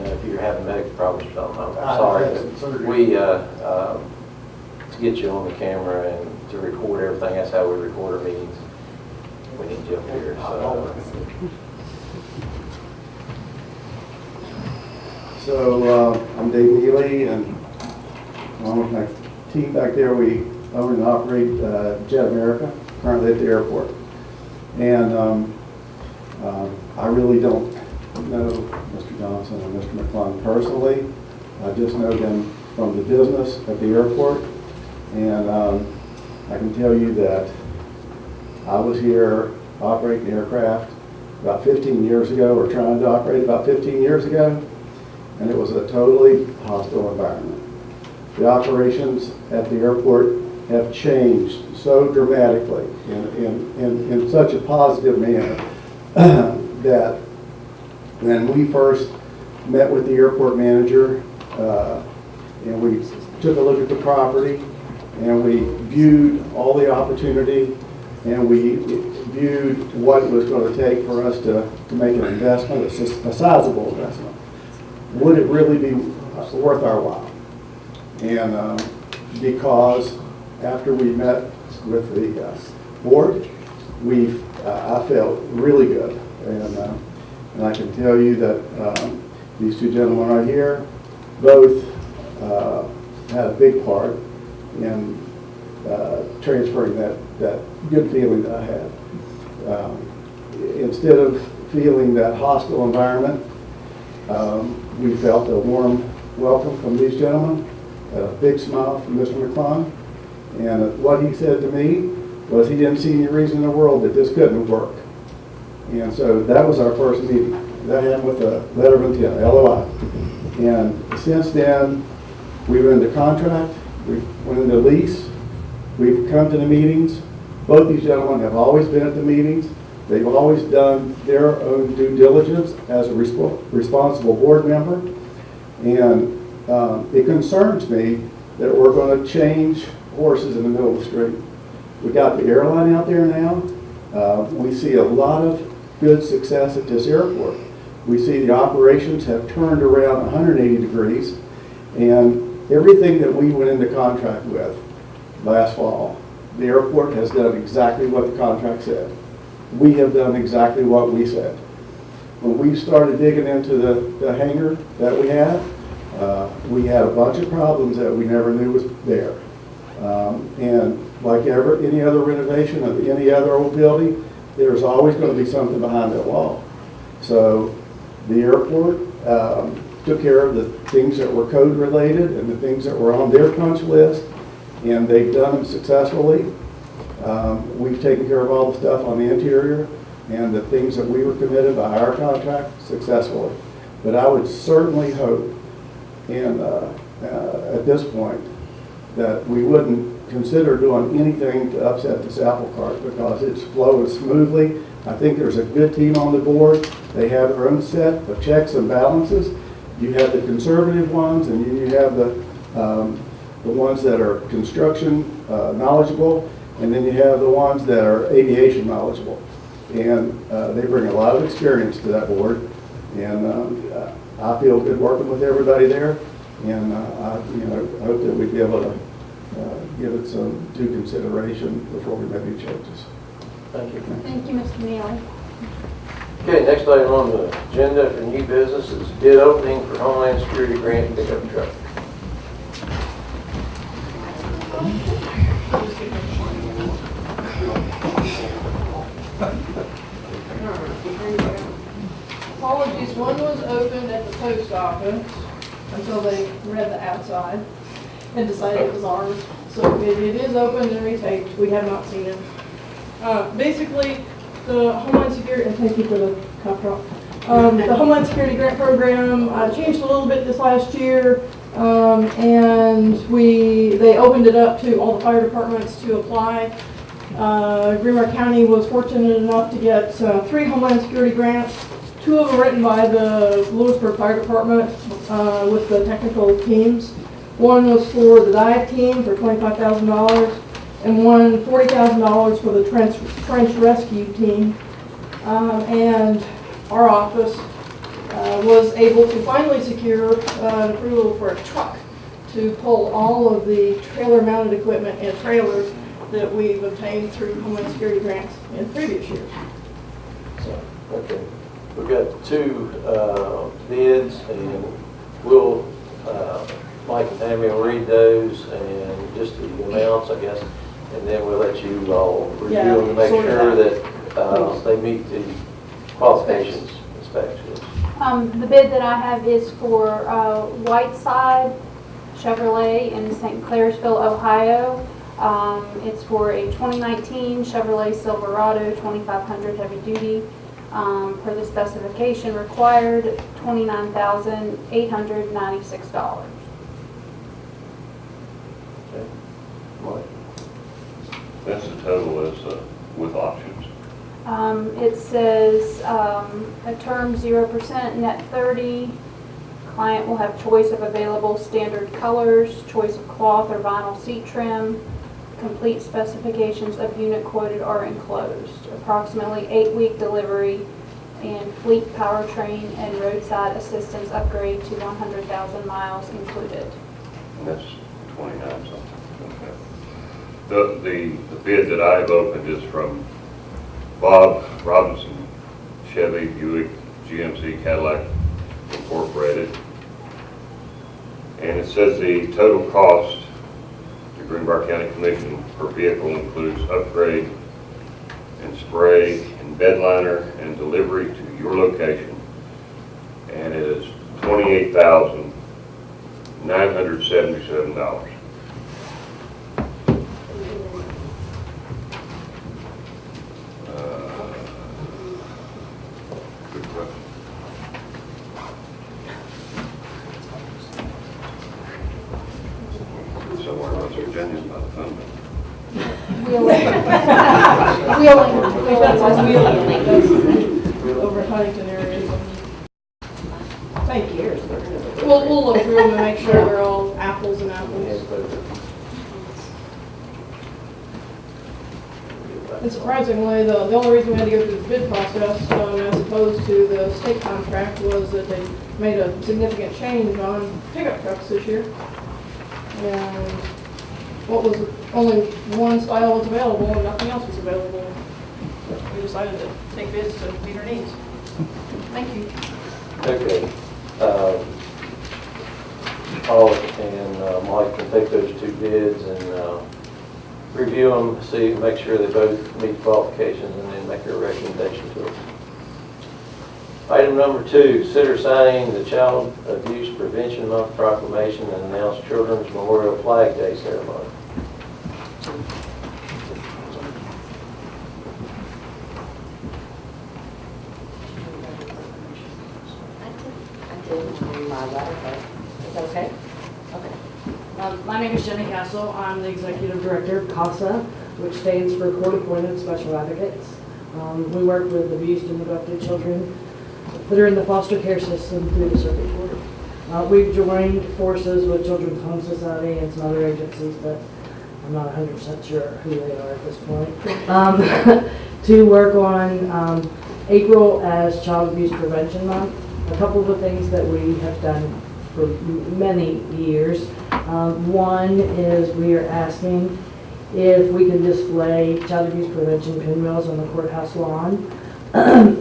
If you're having medical problems or something, I'm sorry. But we, to get you on the camera and to record everything, that's how we record our meetings. We need you up here. So I'm Dave Neely, and along with my team back there, we own and operate Jet America, currently at the airport. And I really don't know Mr. Johnson and Mr. McClung personally. I just know them from the business at the airport. And I can tell you that I was here operating aircraft about 15 years ago, or trying to operate about 15 years ago, and it was a totally hostile environment. The operations at the airport have changed so dramatically in such a positive manner that when we first met with the airport manager and we took a look at the property and we viewed all the opportunity and we viewed what it was going to take for us to make an investment, a sizable investment. Would it really be worth our while? And because after we met with the board, I felt really good. And I can tell you that these two gentlemen right here both had a big part in transferring that good feeling that I had. instead of feeling that hostile environment, we felt a warm welcome from these gentlemen, a big smile from Mr. McClung, and what he said to me was he didn't see any reason in the world that this couldn't work. And so that was our first meeting. That happened with a letter of intent, LOI. And since then, we were into contract, we went into lease, we've come to the meetings. Both these gentlemen have always been at the meetings. They've always done their own due diligence as a responsible board member. And it concerns me that we're going to change horses in the middle of the street. We got the airline out there now. We see a lot of good success at this airport. We see the operations have turned around 180 degrees, and everything that we went into contract with last fall, the airport has done exactly what the contract said. We have done exactly what we said. When we started digging into the hangar that we had a bunch of problems that we never knew was there. And like any other renovation of any other old building, there's always going to be something behind that wall. So the airport took care of the things that were code related and the things that were on their punch list, and they've done them successfully. We've taken care of all the stuff on the interior and the things that we were committed by our contract successfully. But I would certainly hope, and at this point, that we wouldn't consider doing anything to upset this apple cart because it's flowing smoothly. I think there's a good team on the board. They have their own set of checks and balances. You have the conservative ones, and then you have the ones that are construction knowledgeable, and then you have the ones that are aviation knowledgeable. And they bring a lot of experience to that board, and I feel good working with everybody there, and I hope that we'd be able to give it some due consideration before we make any changes. Thank you. Thank you, Mr. Neely. Okay, next item on the agenda for new business is bid opening for Homeland Security grant pickup truck. Apologies, one was opened at the post office until they read the outside and decided it was ours. So it is open and retaped. We have not seen it. Basically, the Homeland Security, and thank you for the cup drop. The Homeland Security Grant Program changed a little bit this last year, and they opened it up to all the fire departments to apply. Greenbrier County was fortunate enough to get 3 Homeland Security grants. 2 of them written by the Lewisburg Fire Department with the technical teams. One was for the dive team for $25,000, and one $40,000 for the trench rescue team. And our office was able to finally secure an approval for a truck to pull all of the trailer-mounted equipment and trailers that we've obtained through Homeland Security grants in previous years. Okay. We've got 2 bids, and we'll, Mike and Tammy will read those and just the amounts, I guess, and then we'll let you all review them to make sure that they meet the qualifications and specs. The bid that I have is for Whiteside Chevrolet in St. Clairsville, Ohio. It's for a 2019 Chevrolet Silverado 2500 heavy duty. Per the specification required, $29,896. Okay. Mike? That's the total is with options. It says a term 0%, net 30. Client will have choice of available standard colors, choice of cloth or vinyl seat trim. Complete specifications of unit quoted are enclosed. Approximately 8-week delivery and fleet powertrain and roadside assistance upgrade to 100,000 miles included. And that's 29 something. Okay. The bid that I have opened is from Bob Robinson, Chevy, Buick, GMC, Cadillac Incorporated. And it says the total cost to Greenbrier County Commission per vehicle includes upgrade and spray and bed liner and delivery to your location. And it is $28,977. Good question. Somewhere in West Virginia is not fun. Over Huntington areas. Thank you. We'll look through them and make sure they're all apples and apples. And surprisingly, the only reason we had to go through the bid process, as opposed to the state contract, was that they made a significant change on pickup trucks this year. And what was, only one style was available and nothing else was available. We decided to take bids to meet our needs. Thank you. Okay. Paul and Mike can take those two bids and review them, see, make sure they both meet qualifications, and then make a recommendation to us. Item number 2, consider signing the Child Abuse Prevention Month proclamation and announce Children's Memorial Flag Day ceremony. My letter, is that okay? Okay. My name is Jenny Castle. I'm the Executive Director of CASA, which stands for Court Appointed Special Advocates. We work with abused and neglected children that are in the foster care system through the circuit court. We've joined forces with Children's Home Society and some other agencies, but I'm not 100% sure who they are at this point, to work on April as Child Abuse Prevention Month. A couple of the things that we have done for many years. One is we are asking if we can display child abuse prevention pinwheels on the courthouse lawn.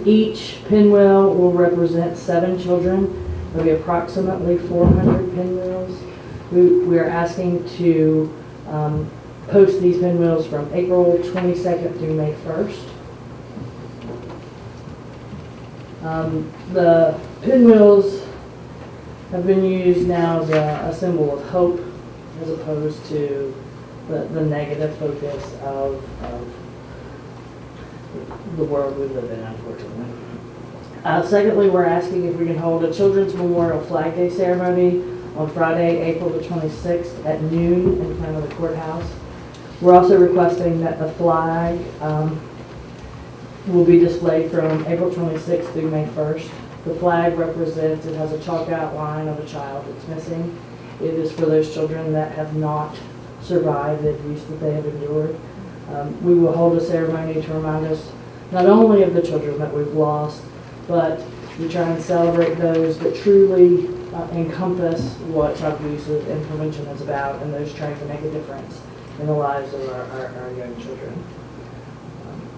Each pinwheel will represent 7 children. There'll be approximately 400 pinwheels. We are asking to post these pinwheels from April 22nd through May 1st. The pinwheels have been used now as a symbol of hope, as opposed to the negative focus of the world we live in, unfortunately. Secondly, we're asking if we can hold a Children's Memorial Flag Day ceremony on Friday, April the 26th at noon in front of the courthouse. We're also requesting that the flag will be displayed from April 26th through May 1st. The flag represents, it has a chalk outline of a child that's missing. It is for those children that have not survived the abuse that they have endured. We will hold a ceremony to remind us not only of the children that we've lost, but we try and celebrate those that truly encompass what child abuse and prevention is about, and those trying to make a difference in the lives of our young children.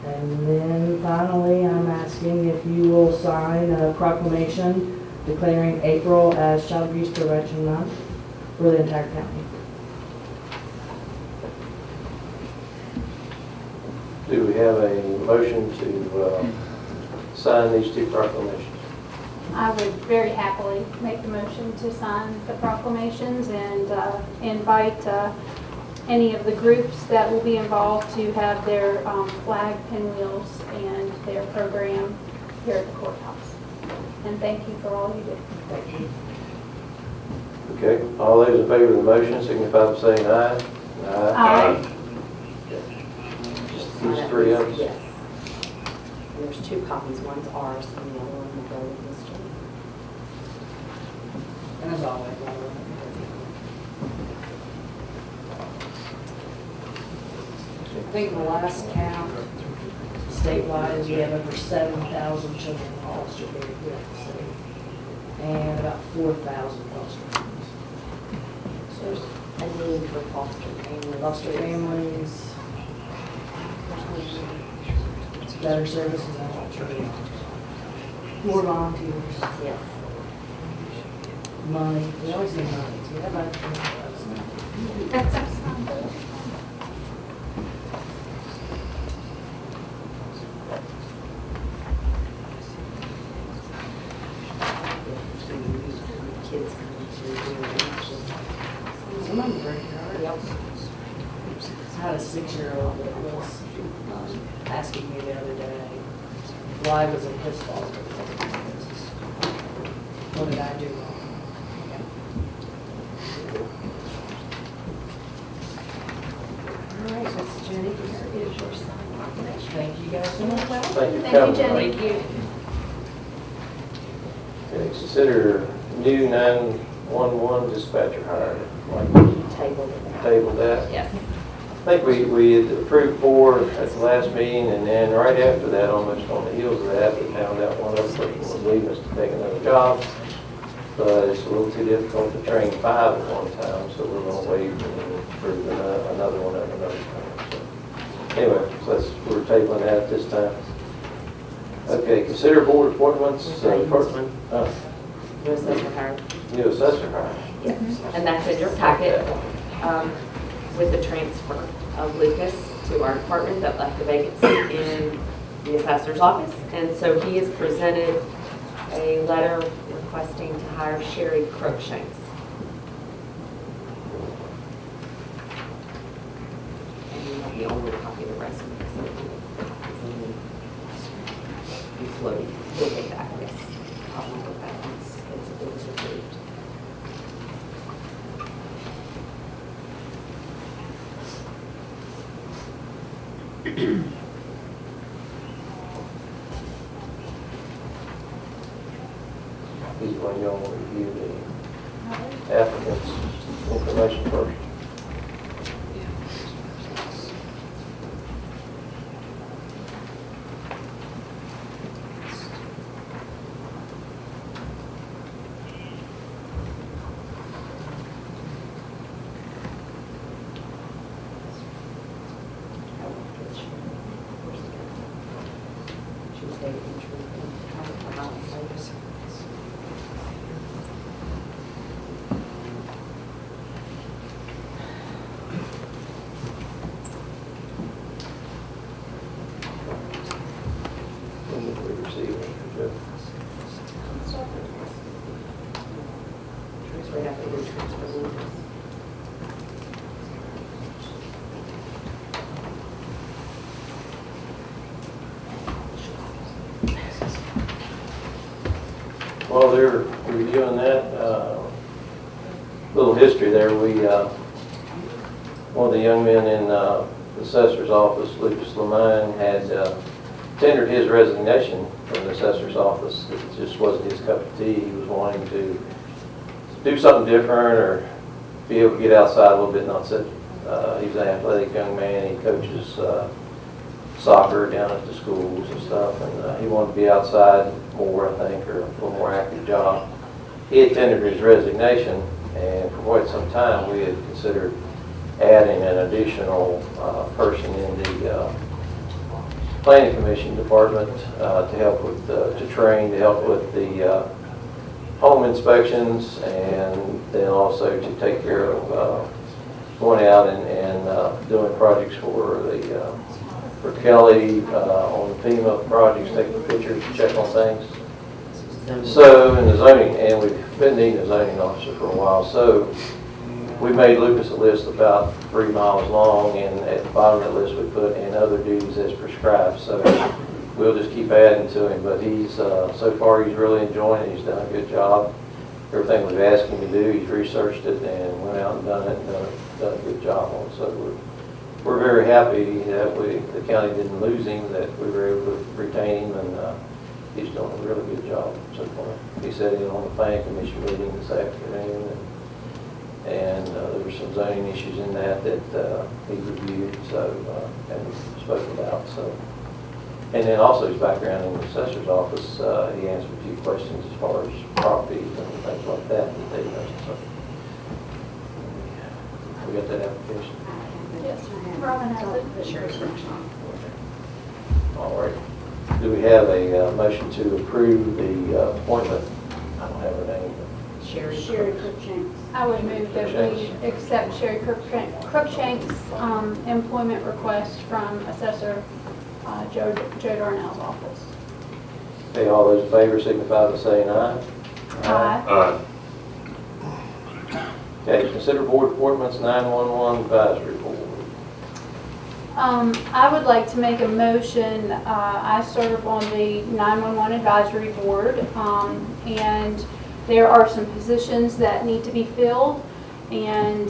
And then finally, I'm asking if you will sign a proclamation declaring April as Child Abuse Prevention Month for the entire county. Do we have a motion to sign these 2 proclamations? I would very happily make the motion to sign the proclamations and invite any of the groups that will be involved to have their flag pinwheels and their program here at the courthouse. And thank you for all you do. Thank you. Okay, all those in favor of the motion signify by saying aye. Aye. Just these 3 of us? Yes. There's 2 copies, one's ours and the other one will go with this one. And as always, I think the last count statewide is we have over 7,000 children in foster care here at the state, and about 4,000 foster families. So there's a need for foster families. Foster families, better services and children. More volunteers. Yes. Money. We always need money. So we have about $20,000. 「the other day. Why was it his fault? What did I do wrong? All right, Miss Jenny, here is your sign. Thank you guys so much. Thank you for Thank coming. you, Jenny. Thank you. Okay, consider new 911 dispatcher hire. Like, table that. Yes. I think we had approved 4 at the last meeting, and then right after that, almost on the heels of that, we found out one other person was leaving us to take another job. But it's a little too difficult to train 5 at one time, so we're going to wait and approve another one at another time. So, anyway, so we're tabling that at this time. Okay, consider board appointments. Department. New assessor hire. New assessor hire. Yes, and that's in your packet with the transfer of Lucas to our department that left the vacancy in the assessor's office. And so he has presented a letter requesting to hire Sherry Crookshanks. And he only copied the resume, so he's floating. We'll get that, yes. I'll look at that once it's approved. These one y'all want to review the applicant's information first. While they're reviewing that, little history there, one of the young men in the assessor's office, Lucas Lemine, had tendered his resignation from the assessor's office. It just wasn't his cup of tea. He was wanting to do something different or be able to get outside a little bit, not sit. He's an athletic young man. He coaches soccer down at the schools and stuff, and he wanted to be outside more, I think, or a little more active job. He had tendered his resignation, and for quite some time we had considered adding an additional person in the planning commission department to help with, to train, to help with the home inspections, and then also to take care of going out and doing projects for the for Kelly on FEMA projects, taking pictures, check on things. So, in the zoning, and we've been needing a zoning officer for a while, so we made Lucas a list about 3 miles long, and at the bottom of that list we put in other duties as prescribed. So we'll just keep adding to him, but he's, so far he's really enjoying it. He's done a good job. Everything we've asked him to do, he's researched it and went out and done it and done a good job on it. So we're very happy that the county didn't lose him, that we were able to retain him, and he's doing a really good job so far. He sat in on the planning commission meeting this afternoon, and there were some zoning issues in that he reviewed, and spoke about. So, and then also his background in the assessor's office, he answered a few questions as far as properties and things like that they know. So we got that application. Yes, Robin has it. Sure. All right. Do we have a motion to approve the appointment? I don't have her name. Sherry Crookshanks. I would move that we accept Sherry Crookshank's employment request from Assessor Joe Darnell's office. Okay, all those in favor signify by saying aye. Aye. Okay, consider board appointments, 911 advisory board. I would like to make a motion. I serve on the 911 Advisory Board, and there are some positions that need to be filled, and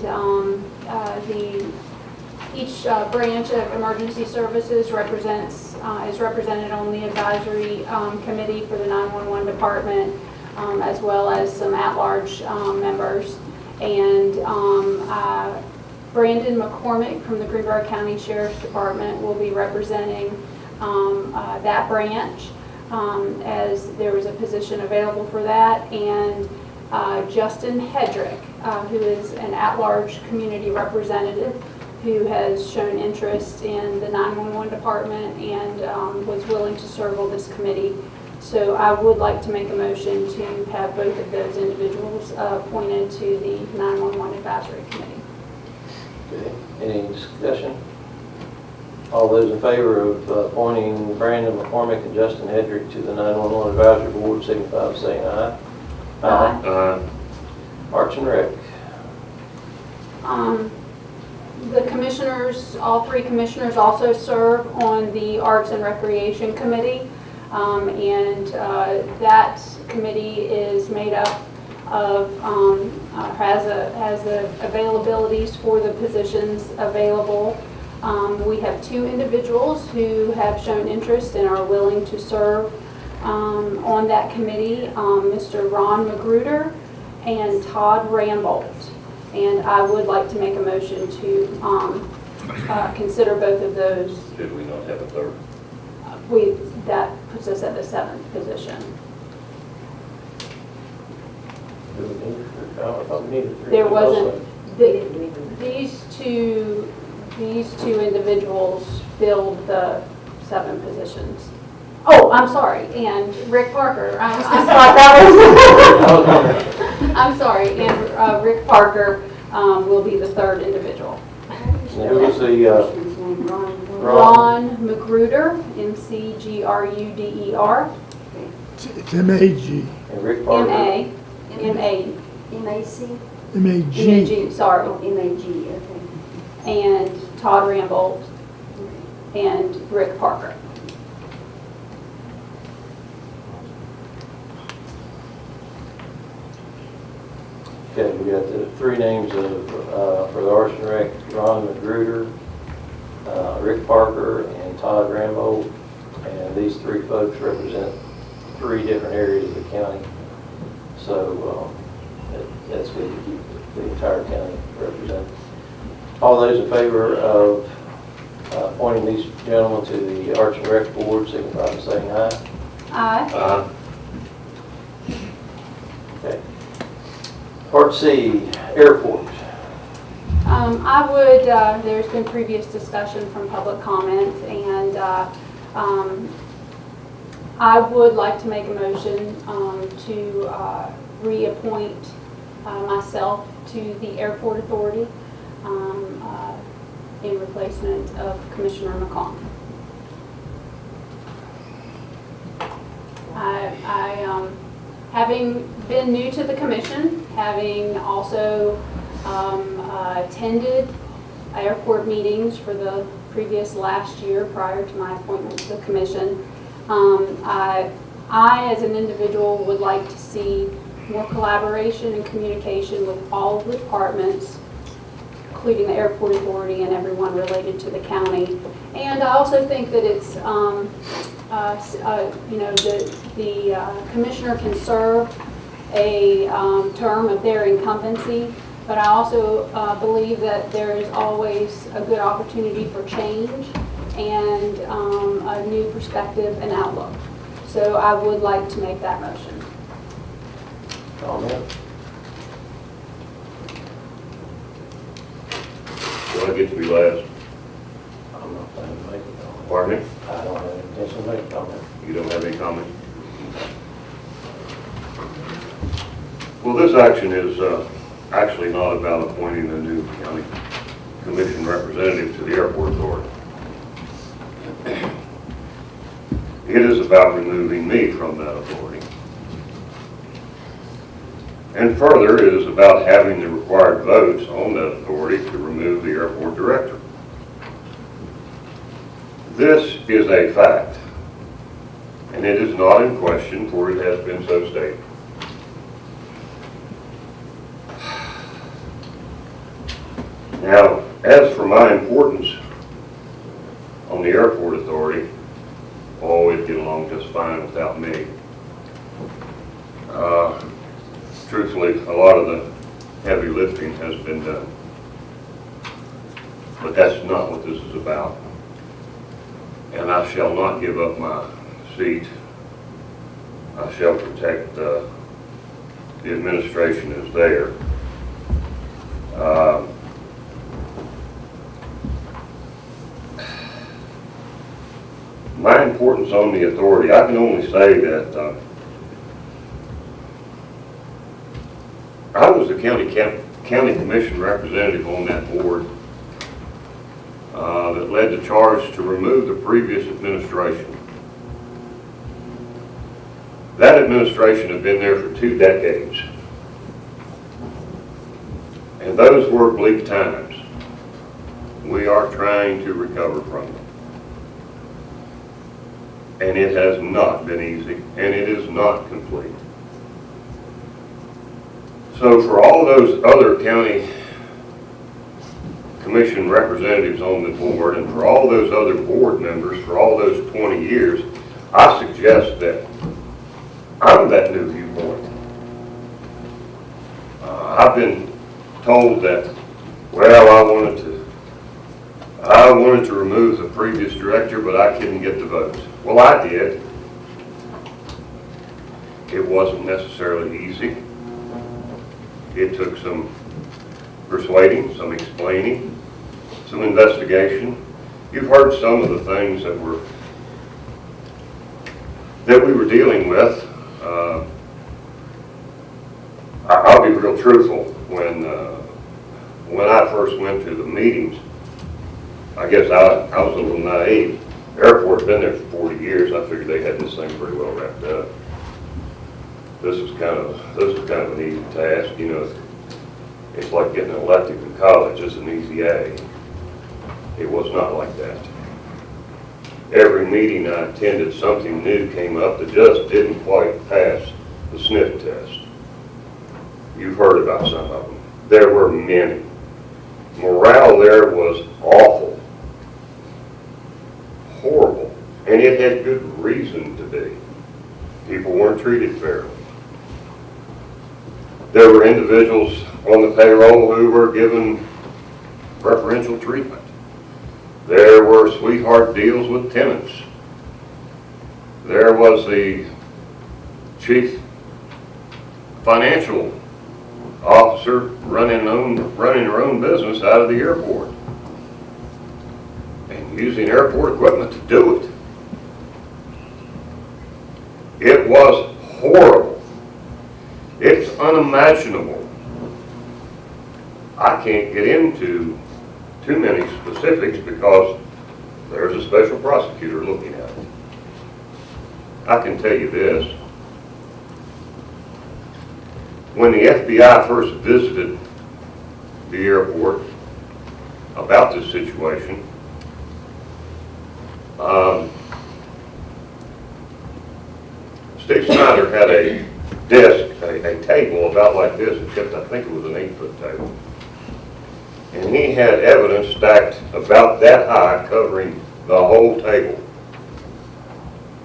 each branch of emergency services is represented on the advisory committee for the 911 department, as well as some at-large members. And Brandon McCormick from the Greenbrier County Sheriff's Department will be representing that branch, as there was a position available for that. And Justin Hedrick, who is an at-large community representative who has shown interest in the 911 department and was willing to serve on this committee. So I would like to make a motion to have both of those individuals appointed to the 911 Advisory Committee. Okay. Any discussion? All those in favor of appointing Brandon McCormick and Justin Hedrick to the 911 Advisory Board signify by saying aye. Aye. Parks and Rec. The commissioners, all three commissioners also serve on the Arts and Recreation Committee. That committee is made up of, has the availabilities for the positions available. We have two individuals who have shown interest and are willing to serve on that committee, Mr. Ron Magruder and Todd Rambold. And I would like to make a motion to consider both of those. Did we not have a third? That puts us at the 7th position. Do we need it? I thought we needed three. There wasn't, these two individuals filled the 7 positions. Oh, I'm sorry, and Rick Parker. I thought that was, I'm sorry, and Rick Parker will be the 3rd individual. Who was the Ron Magruder, McGruder. It's M-A-G. And Rick Parker. M-A-C. M-A-G. M-A-G, sorry. M-A-G, okay. And Todd Rambold and Rick Parker. Okay, we got the 3 names of, for the Arts and Rec, Ron Magruder, Rick Parker, and Todd Rambold. And these 3 folks represent 3 different areas of the county. So that's good to keep the entire county represented. All those in favor of appointing these gentlemen to the Arts and Rec Board signify by saying aye. Aye. Aye. Okay. Part C, Airport. I would, there's been previous discussion from public comment, and I would like to make a motion to reappoint myself to the Airport Authority in replacement of Commissioner McCong. Having been new to the commission, having also attended airport meetings for the previous last year prior to my appointment to the commission, I as an individual would like to see more collaboration and communication with all of the departments, including the Airport Authority and everyone related to the county. And I also think that it's, the commissioner can serve a term of their incumbency, but I also believe that there is always a good opportunity for change and a new perspective and outlook. So I would like to make that motion. Comment? Do I get to be last? I'm not planning to make a comment. Pardon me? I don't have any intention to make a comment. You don't have any comment? Well, this action is actually not about appointing a new county commission representative to the Airport Authority. It is about removing me from that authority. And further, it is about having the required votes on that authority to remove the airport director. This is a fact, and it is not in question, for it has been so stated. Now, as for my importance on the airport authority, oh, it'd get along just fine without me. Truthfully, a lot of the heavy lifting has been done. But that's not what this is about. And I shall not give up my seat. I shall protect the administration is there. My importance on the authority, I can only say that I was the county commission representative on that board that led the charge to remove the previous administration. That administration had been there for 2 decades. And those were bleak times. We are trying to recover from them. And it has not been easy, and it is not complete. So for all those other county commission representatives on the board, and for all those other board members for all those 20 years, I suggest that I'm that new viewpoint. I've been told that, well, I wanted to remove the previous director, but I couldn't get the votes. Well, I did. It wasn't necessarily easy. It took some persuading, some explaining, some investigation. You've heard some of the things that we were dealing with. I'll be real truthful. When I first went to the meetings, I guess I was a little naive. The airport's been there for 40 years. I figured they had this thing pretty well wrapped up. This was kind of an easy task. You know, it's like getting an elective in college. It's an easy A. It was not like that. Every meeting I attended, something new came up that just didn't quite pass the sniff test. You've heard about some of them. There were many. Morale there was awful. Horrible. And it had good reason to be. People weren't treated fairly. There were individuals on the payroll who were given preferential treatment. There were sweetheart deals with tenants. There was the chief financial officer running her own business out of the airport and using airport equipment to do it. It was horrible. It's unimaginable. I can't get into too many specifics because there's a special prosecutor looking at it. I can tell you this. When the FBI first visited the airport about this situation, Steve Snyder had a desk, a table about like this, except I think it was an 8-foot table. And he had evidence stacked about that high covering the whole table.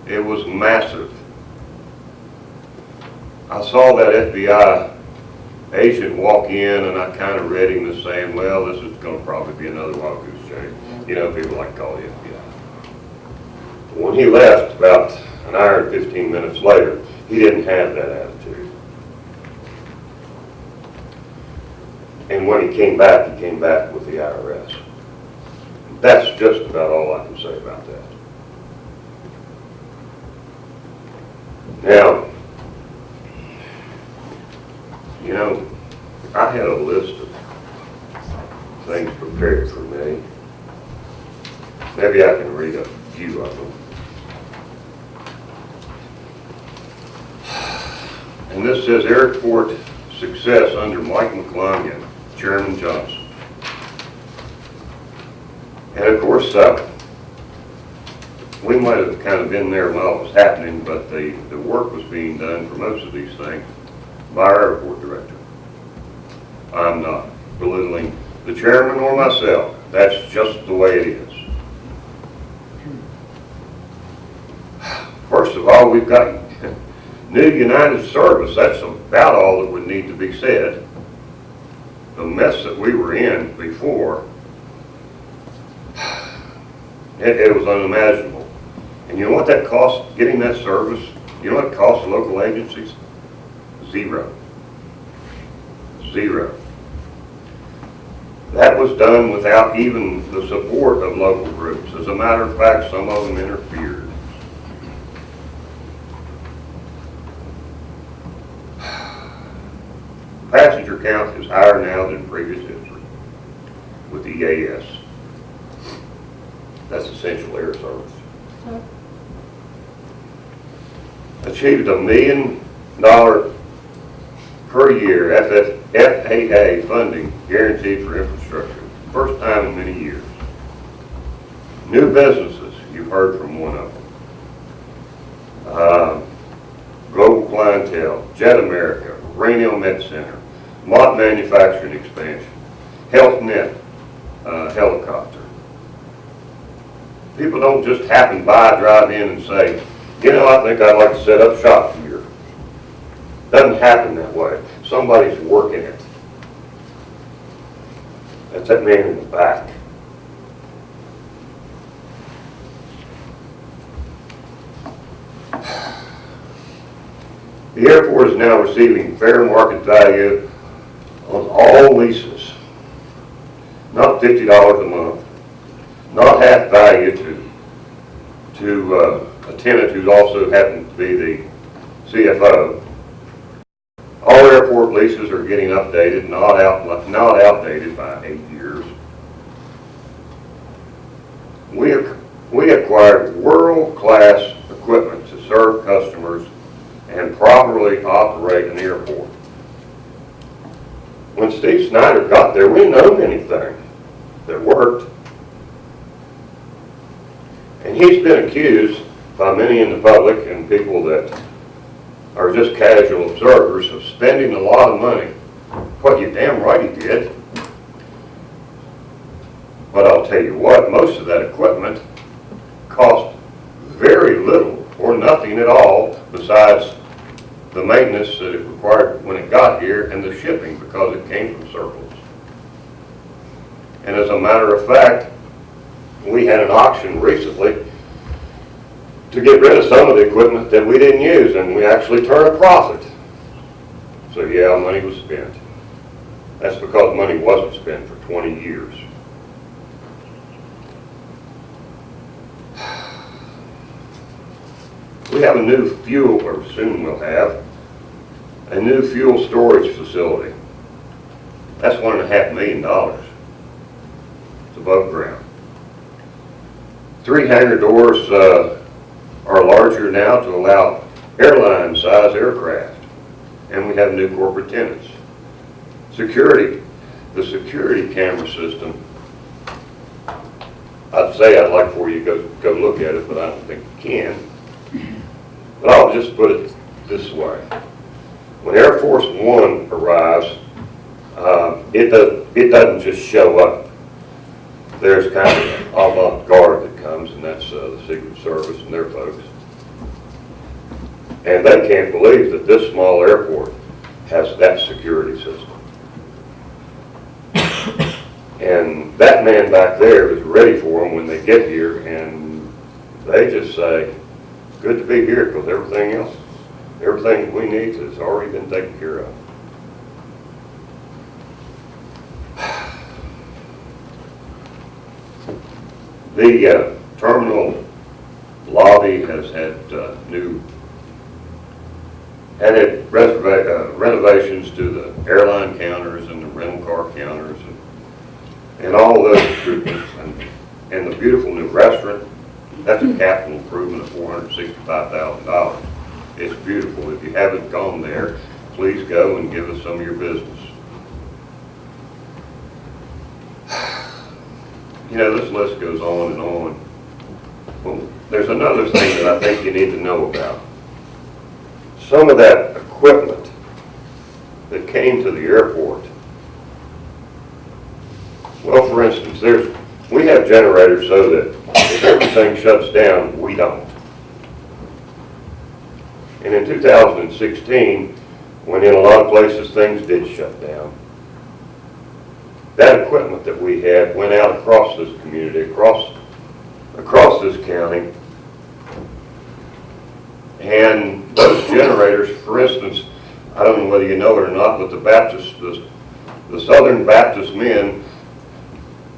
It was massive. I saw that FBI agent walk in and I kind of read him as saying, well, this is going to probably be another wild goose chase. You know, people like to call the FBI. When he left about an hour and 15 minutes later, he didn't have that attitude. And when he came back with the IRS. That's just about all I can say about that. Now, you know, I had a list of things prepared for me. Maybe I can read a few of them. And this says airport success under Mike McClung and Chairman Johnson. And of course, we might have kind of been there while it was happening, but the work was being done for most of these things by our airport director. I'm not belittling the chairman or myself. That's just the way it is. First of all, we've got new United Service. That's about all that would need to be said. The mess that we were in before, it was unimaginable. And you know what that cost, getting that service? You know what it costs local agencies? Zero. Zero. That was done without even the support of local groups. As a matter of fact, some of them interfered. Passenger count is higher now than previous history with the EAS. That's essential air service. Achieved $1 million per year FAA funding guaranteed for infrastructure. First time in many years. New businesses, you've heard from one of them. Global clientele, Jet America, Rainhill Med Center, Mott Manufacturing expansion, HealthNet helicopter. People don't just happen by, drive in and say, you know, I think I'd like to set up shop here. Doesn't happen that way. Somebody's working it. That's that man in the back. The airport is now receiving fair market value on all leases. Not $50 a month. Not half value to a tenant who also happens to be the CFO. All airport leases are getting updated, not outdated by 8 years. We acquired world-class equipment to serve customers and properly operate an airport. When Steve Snyder got there, we didn't own anything that worked. And he's been accused by many in the public and people that are just casual observers of spending a lot of money. Well, you damn right he did. But I'll tell you what, most of that equipment cost very little or nothing at all besides the maintenance that it required when it got here and the shipping because it came from surplus. And as a matter of fact, we had an auction recently to get rid of some of the equipment that we didn't use, and we actually turned a profit. So yeah, money was spent. That's because money wasn't spent for 20 years. We have a new fuel, or soon we'll have, a new fuel storage facility. That's $1.5 million. It's above ground. 3 hangar doors are larger now to allow airline-size aircraft. And we have new corporate tenants. Security, the security camera system, I'd say I'd like for you to go look at it, but I don't think you can. But I'll just put it this way. When Air Force One arrives, it doesn't just show up. There's kind of an avant-garde that comes, and that's the Secret Service and their folks. And they can't believe that this small airport has that security system. And that man back there is ready for them when they get here, and they just say, good to be here, because everything we need has already been taken care of. The terminal lobby has had renovations to the airline counters and the rental car counters and all of those improvements. And the beautiful new restaurant, that's a capital improvement of $465,000. It's beautiful. If you haven't gone there, please go and give us some of your business. You know, this list goes on and on. Well, there's another thing that I think you need to know about. Some of that equipment that came to the airport, well, for instance, we have generators so that if everything shuts down, we don't. And in 2016, when in a lot of places things did shut down, that equipment that we had went out across this community, across this county. And those generators, for instance, I don't know whether you know it or not, but the Southern Baptist men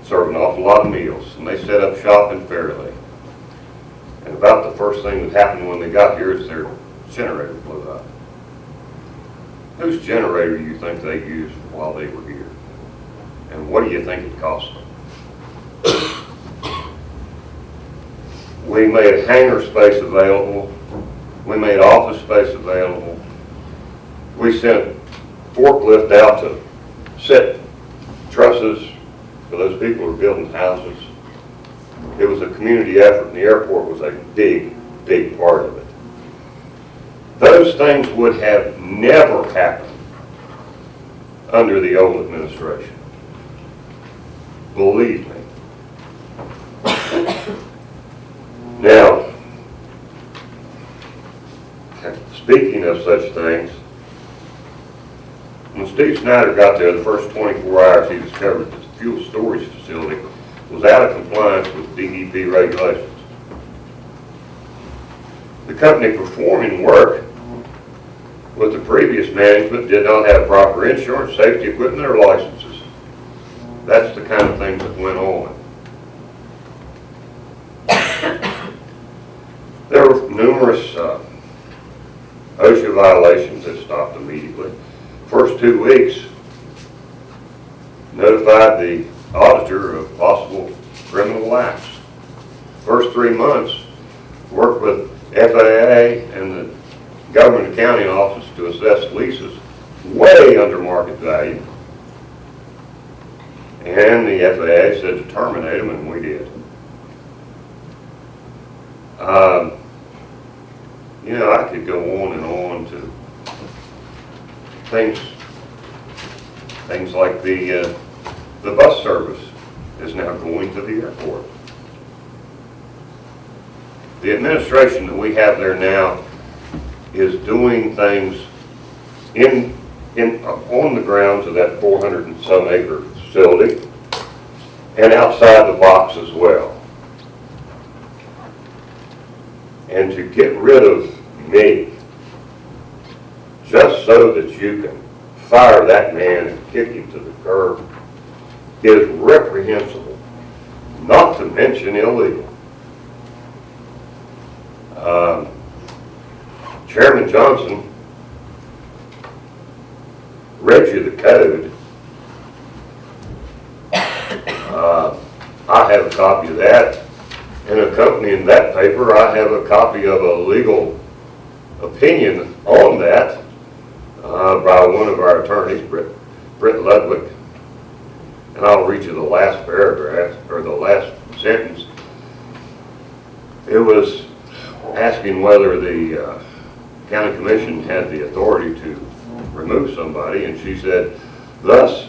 serve an awful lot of meals, and they set up shop in Fairleigh. And about the first thing that happened when they got here is their generator blew up. Whose generator do you think they used while they were here? And what do you think it cost them? We made hangar space available. We made office space available. We sent forklift out to set trusses for those people who are building houses. It was a community effort, and the airport was a big, big part of it. Those things would have never happened under the old administration. Believe me. Now, speaking of such things, when Steve Snyder got there, the first 24 hours he discovered that the fuel storage facility was out of compliance with DEP regulations. The company performing work with the previous management did not have proper insurance, safety equipment, or licenses. That's the kind of things that went on. There were numerous OSHA violations that stopped immediately. First 2 weeks, notified the auditor of possible criminal acts. First 3 months, worked with FAA and the government accounting office to assess leases way under market value. And the FAA said to terminate them, and we did. You know, I could go on and on to things like the bus service is now going to the airport. The administration that we have there now is doing things on the grounds of that 400 and some acre facility and outside the box as well. And to get rid of me just so that you can fire that man and kick him to the curb is reprehensible, not to mention illegal. Chairman Johnson read you the code. I have a copy of that, and accompanying that paper, I have a copy of a legal opinion on that by one of our attorneys, Britt Ludwig. And I'll read you the last paragraph, or the last sentence. It was asking whether the county commission had the authority to remove somebody, and she said, thus,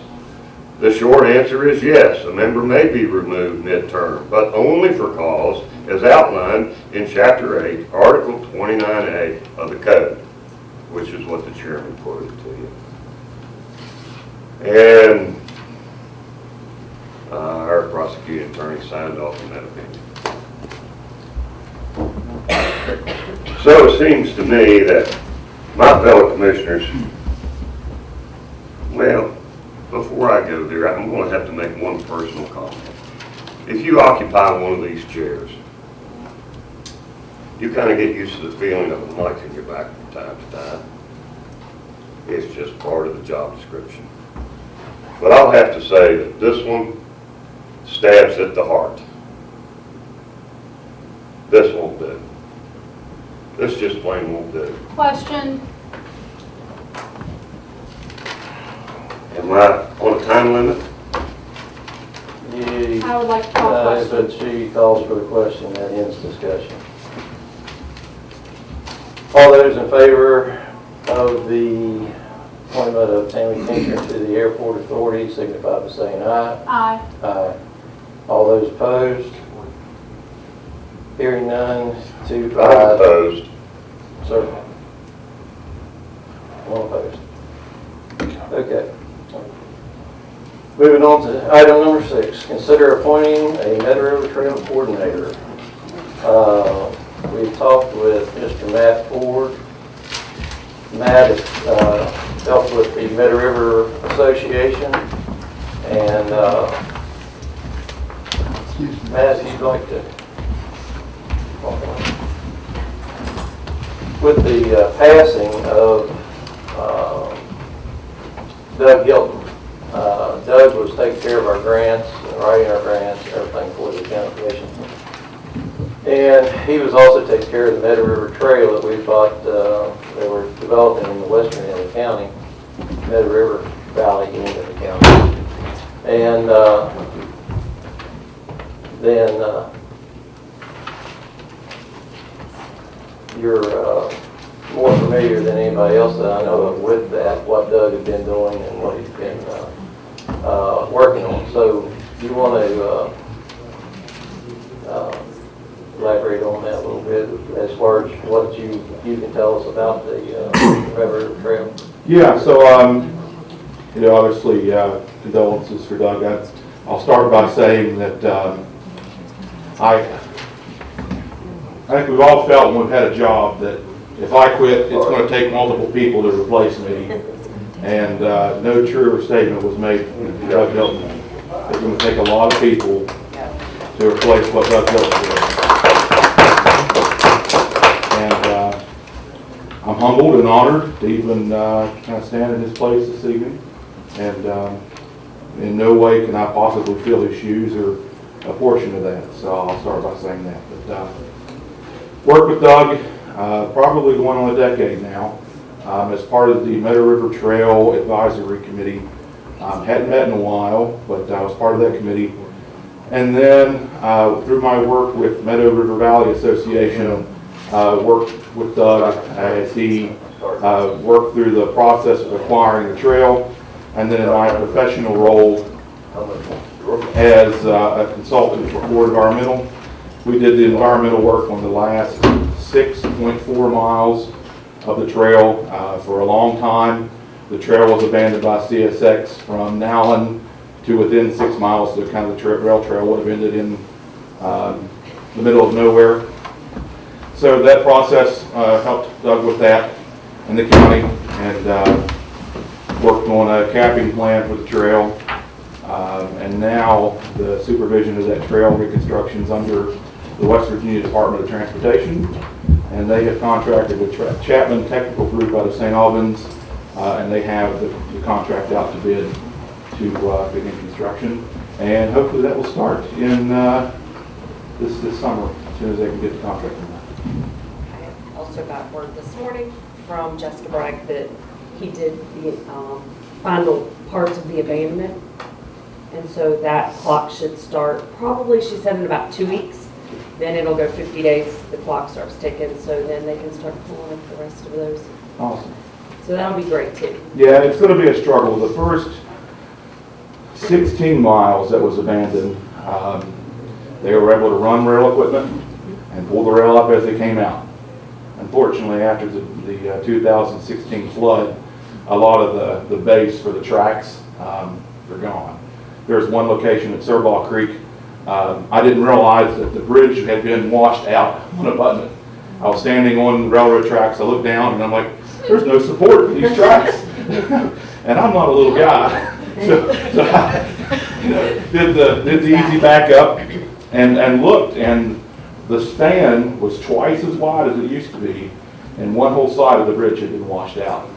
the short answer is yes, a member may be removed midterm, but only for cause as outlined in Chapter 8, Article 29A of the Code, which is what the chairman quoted to you. And our prosecuting attorney signed off on that opinion. So it seems to me that my fellow commissioners, well, before I go there, I'm going to have to make one personal comment. If you occupy one of these chairs, you kind of get used to the feeling of a mic in your back from time to time. It's just part of the job description. But I'll have to say that this one stabs at the heart. This won't do. This just plain won't do. Question. Am I on a time limit? I would like to call But she calls for the question, that ends discussion. All those in favor of the appointment of Tammy Tinker to the Airport Authority signify by saying aye. Aye. Aye. All those opposed? Hearing none, 2-5. I'm opposed. Sir? One opposed. Okay. Moving on to item number 6, consider appointing a Meadow River Trail Coordinator. We've talked with Mr. Matt Ford. Matt helped with the Meadow River Association, and Matt, if you'd like to. With the passing of Doug Hilton, Doug was taking care of our grants, and writing our grants, and everything for the county commission. And he was also taking care of the Meadow River Trail that we thought they were developing in the western end of the county, Meadow River Valley end of the county. And then you're more familiar than anybody else that I know of with that, what Doug has been doing and what he's been working on. So do you want to elaborate on that a little bit as far as what you can tell us about the River Trail? Yeah, so obviously condolences for Doug. I'll start by saying that I think we've all felt when we've had a job that if I quit, it's going to take multiple people to replace me. And no truer statement was made from Doug Hilton. It's going to take a lot of people to replace what Doug Hilton did. And I'm humbled and honored to even kind of stand in his place this evening. And in no way can I possibly fill his shoes or a portion of that. So I'll start by saying that. But worked with Doug probably going on a decade now as part of the Meadow River Trail Advisory Committee. Hadn't met in a while, but I was part of that committee. And then through my work with Meadow River Valley Association, worked with Doug as he worked through the process of acquiring the trail, and then in my professional role as a consultant for Core Environmental. We did the environmental work on the last 6.4 miles of the trail for a long time. The trail was abandoned by CSX from Nowlin to within 6 miles. So kind of the rail trail would have ended in the middle of nowhere. So that process helped Doug with that in the county, and worked on a capping plan for the trail. And now the supervision of that trail reconstruction is under the West Virginia Department of Transportation, and they have contracted with Chapman Technical Group out of St. Albans, and they have the contract out to bid to begin construction, and hopefully that will start in this summer as soon as they can get the contract in. I also got word this morning from Jessica Bragg that he did the final parts of the abandonment, and so that clock should start probably, she said, in about 2 weeks. Then it'll go 50 days, the clock starts ticking, so then they can start pulling up the rest of those. Awesome. So that'll be great too. Yeah, it's going to be a struggle. The first 16 miles that was abandoned, they were able to run rail equipment and pull the rail up as they came out. Unfortunately, after the 2016 flood, a lot of the base for the tracks are gone. There's one location at Surbaugh Creek. I didn't realize that the bridge had been washed out on abutment. I was standing on the railroad tracks. I looked down and I'm like, there's no support for these tracks. And I'm not a little guy. So I did the easy back up and looked, and the span was twice as wide as it used to be, and one whole side of the bridge had been washed out.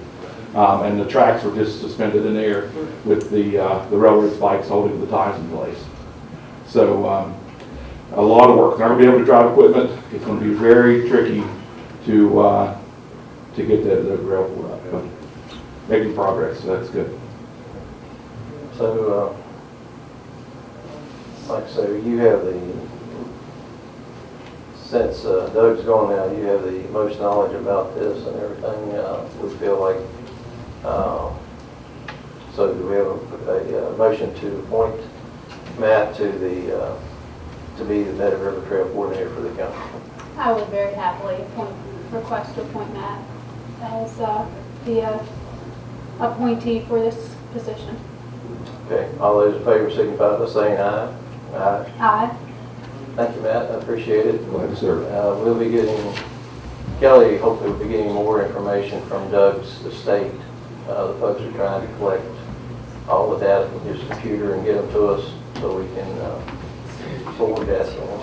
And the tracks were just suspended in air with the railroad spikes holding the ties in place. So a lot of work. Not going to be able to drive equipment. It's going to be very tricky to get the rail pulled up, but making progress, so that's good. So, like I say, you have the since Doug's gone now, you have the most knowledge about this and everything. We feel like, so do we have a motion to appoint Matt to be the Meadow River Trail Coordinator for the county? I would very happily request to appoint Matt as the appointee for this position. Okay, all those in favor signify by saying aye. Aye. Aye. Thank you, Matt, I appreciate it. Glad to serve. We'll be getting, Kelly hopefully will be getting more information from Doug's estate. The folks are trying to collect all the data from his computer and get them to us so we can forward that to them.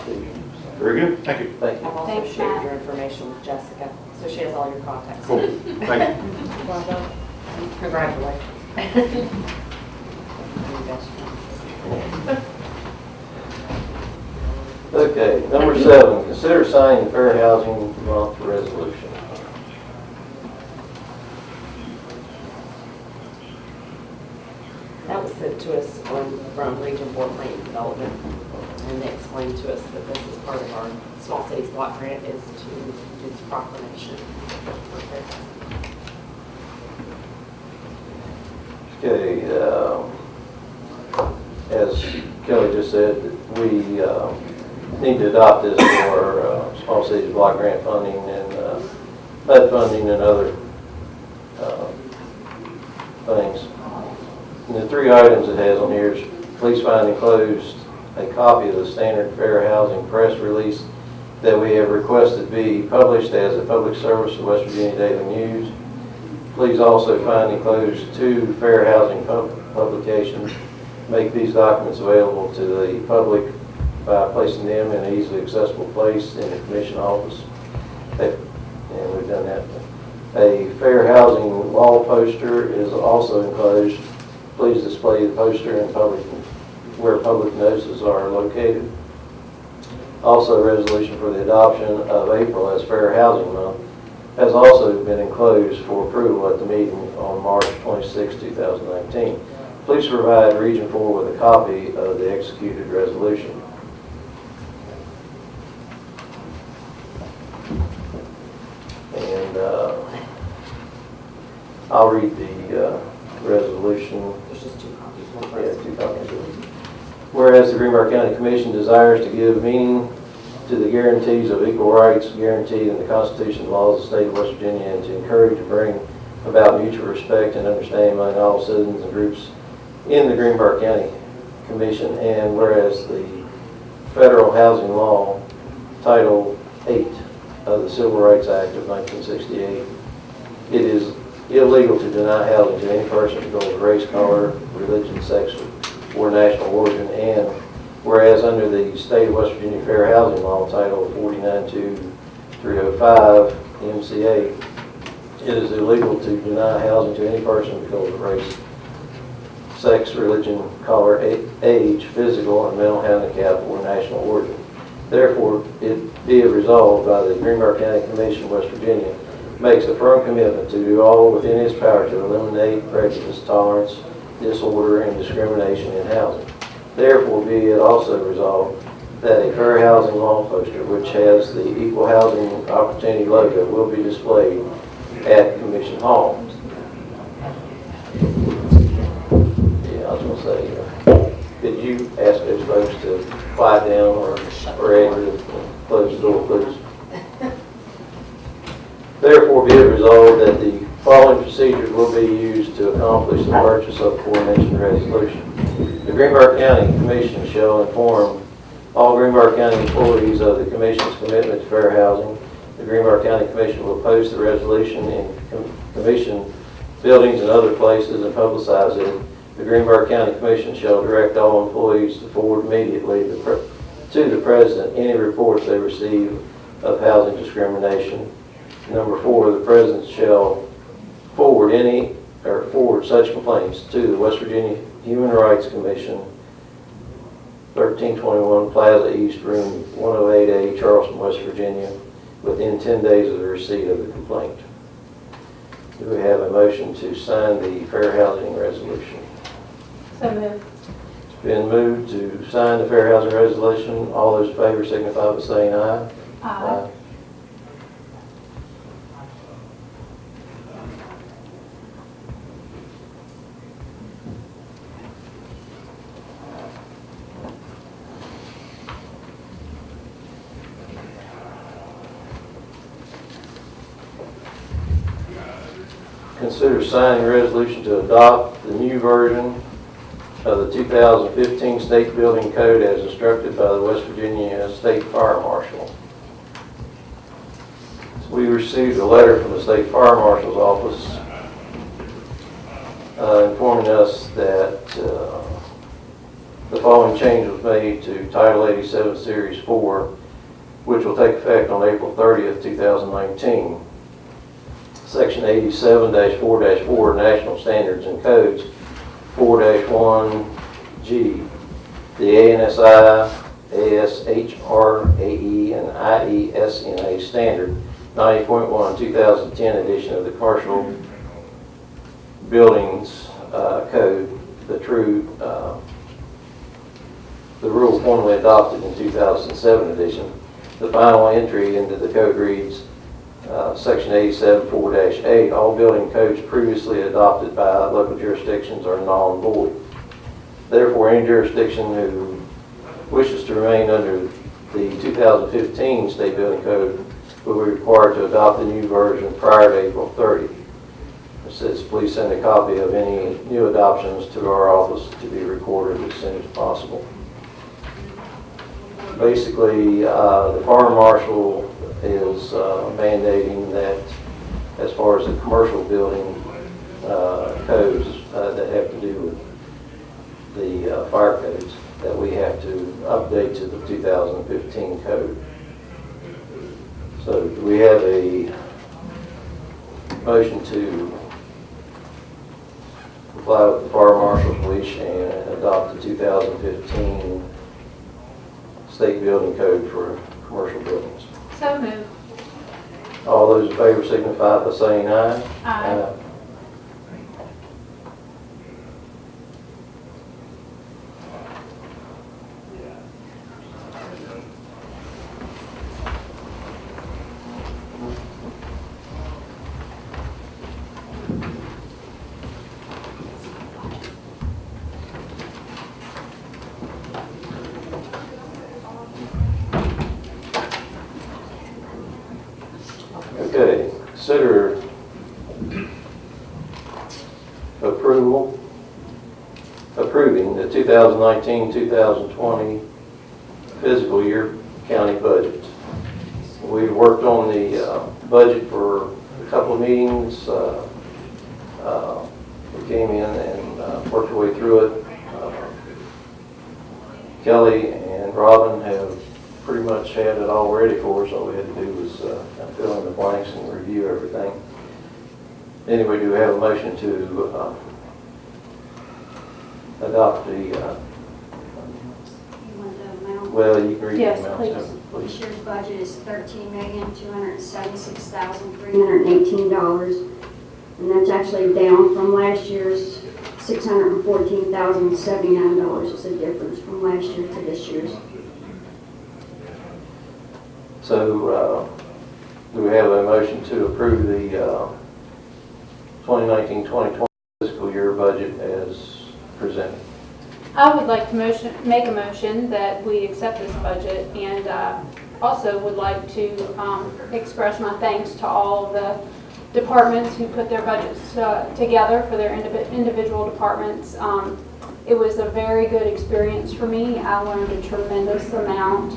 Very good, thank you. Thank you. I've also Thanks, shared Matt. your information with Jessica, so she has all your contacts. Cool, thank you. Well done. Congratulations. Okay, number 7, consider signing the Fair Housing Month resolution. That was sent to us from Region 4 Planning and Development, and they explained to us that this is part of our Small Cities Block Grant is to do this proclamation. Okay, as Kelly just said, we need to adopt this for Small Cities Block Grant funding and HUD funding and other things. And the 3 items it has on here is please find enclosed a copy of the standard fair housing press release that we have requested be published as a public service of West Virginia Daily News. Please also find enclosed 2 fair housing publications. Make these documents available to the public by placing them in an easily accessible place in the commission office. And we've done that. A fair housing wall poster is also enclosed. Please display the poster in public where public notices are located. Also, a resolution for the adoption of April as Fair Housing Month has also been enclosed for approval at the meeting on March 26, 2019. Please provide Region 4 with a copy of the executed resolution. And I'll read the resolution. There's just 2 copies. Yeah, 2 copies. Whereas the Greenbrier County Commission desires to give meaning to the guarantees of equal rights guaranteed in the Constitution and laws of the state of West Virginia, and to encourage and bring about mutual respect and understanding among all citizens and groups in the Greenbrier County Commission, and whereas the federal housing law, Title 8 of the Civil Rights Act of 1968, it is illegal to deny housing to any person because of race, color, religion, sex, or national origin, and whereas under the State of West Virginia Fair Housing Law, Title 492305 MCA, it is illegal to deny housing to any person because of race, sex, religion, color, age, physical and mental handicap, or national origin. Therefore, it be it resolved by the Greenbrier County Commission, West Virginia, makes a firm commitment to do all within its power to eliminate prejudice, tolerance, disorder, and discrimination in housing. Therefore, be it also resolved that a fair housing wall poster, which has the Equal Housing Opportunity logo, will be displayed at Commission Hall. Yeah, I was going to say, did you ask those folks to quiet down or Andrew to close the door, please? Therefore, be it resolved that the following procedures will be used to accomplish the purchase of the aforementioned resolution. The Greenbrier County Commission shall inform all Greenbrier County employees of the Commission's commitment to fair housing. The Greenbrier County Commission will post the resolution in Commission buildings and other places and publicize it. The Greenbrier County Commission shall direct all employees to forward immediately to the President any reports they receive of housing discrimination. Number 4, the President shall forward such complaints to the West Virginia Human Rights Commission, 1321 Plaza East, Room 108A, Charleston, West Virginia, within 10 days of the receipt of the complaint. Do we have a motion to sign the fair housing resolution? So moved. It's been moved to sign the fair housing resolution. All those in favor signify by saying aye. Aye. Consider signing a resolution to adopt the new version of the 2015 State Building Code as instructed by the West Virginia State Fire Marshal. We received a letter from the State Fire Marshal's office informing us that the following change was made to Title 87 Series 4, which will take effect on April 30th, 2019. Section 87-4-4 National Standards and Codes 4-1G. The ANSI, ASHRAE, and IESNA Standard 90.1 2010 edition of the Commercial Buildings Code, the rule formally adopted in 2007 edition. The final entry into the code reads, Section 87-4-8, all building codes previously adopted by local jurisdictions are null and void. Therefore, any jurisdiction who wishes to remain under the 2015 State Building Code will be required to adopt the new version prior to April 30. It says, please send a copy of any new adoptions to our office to be recorded as soon as possible. Basically, the Fire Marshal is mandating that as far as the commercial building codes that have to do with the fire codes, that we have to update to the 2015 code. So do we have a motion to comply with the Fire Marshal's wish and adopt the 2015 State Building Code for commercial buildings? So moved. All those in favor signify by saying aye. Aye. Okay, consider approving the 2019-2020 fiscal year county budget. We worked on the budget for a couple of meetings. We came in and worked our way through it. Kelly and Robin have pretty much had it all ready for us. All we had to do was fill in the blanks and review everything. Anyway, do we have a motion to adopt the, You want the amount? well, you can read Yes, the please. amounts. This year's budget is $13,276,318, and that's actually down from last year's $614,079. It's a difference from last year to this year's. So, do we have a motion to approve the 2019-2020 fiscal year budget as presented? I would like to make a motion that we accept this budget, and also would like to express my thanks to all the departments who put their budgets together for their individual departments. It was a very good experience for me. I learned a tremendous amount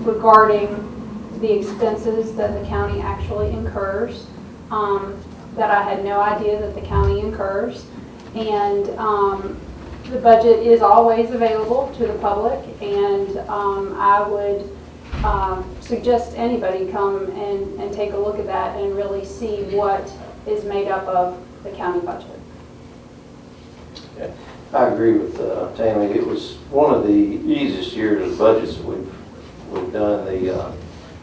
regarding the expenses that the county actually incurs, that I had no idea that the county incurs. And the budget is always available to the public, and I would suggest anybody come and take a look at that and really see what is made up of the county budget. Yeah, I agree with Tammy. It was one of the easiest years of budgets that we've done.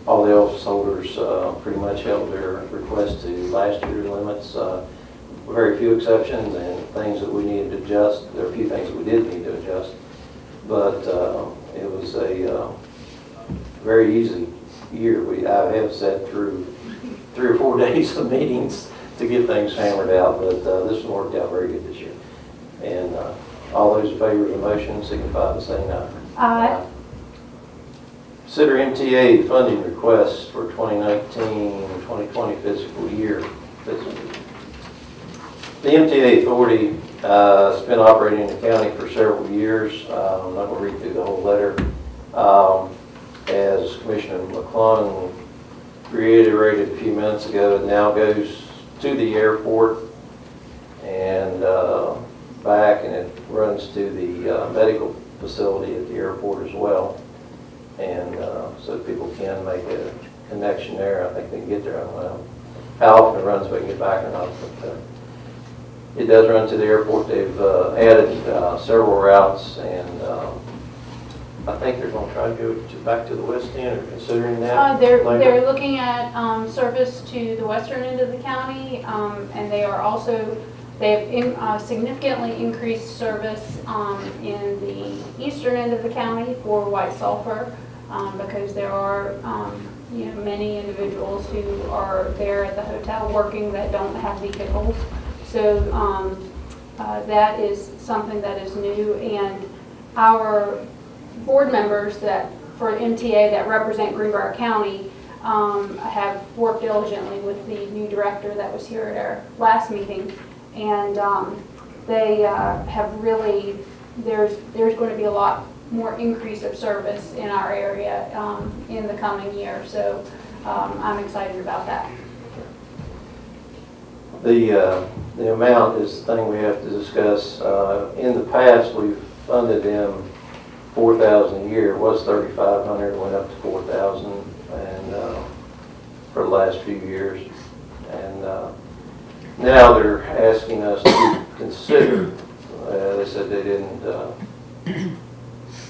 All the office holders pretty much held their request to last year's limits. Very few exceptions and things that we needed to adjust. There are a few things that we did need to adjust, but it was a very easy year. I have sat through 3 or 4 days of meetings to get things hammered out, but this one worked out very good this year. And all those in favor of the motion signify by saying aye. Aye. Consider MTA funding requests for 2019-2020 fiscal year. The MTA Authority has been operating in the county for several years. I'm not going to read through the whole letter. As Commissioner McClung reiterated a few minutes ago, it now goes to the airport and back, and it runs to the medical facility at the airport as well. And so people can make a connection there. I think they can get there. I don't know how often it runs, but they can get back or not. But it does run to the airport. They've added several routes, and I think they're going to try to go back to the west end, or considering that. They're looking at service to the western end of the county, and they have significantly increased service in the eastern end of the county for White Sulphur, because there are many individuals who are there at the hotel working that don't have vehicles. So that is something that is new, and our board members that for MTA that represent Greenbrier County have worked diligently with the new director that was here at our last meeting, and they have really, there's going to be a lot more increase of service in our area in the coming year, so I'm excited about that. The amount is the thing we have to discuss. In the past, we've funded them $4,000 a year. It was $3,500, went up to $4,000, and for the last few years. And now they're asking us to consider. They said they didn't.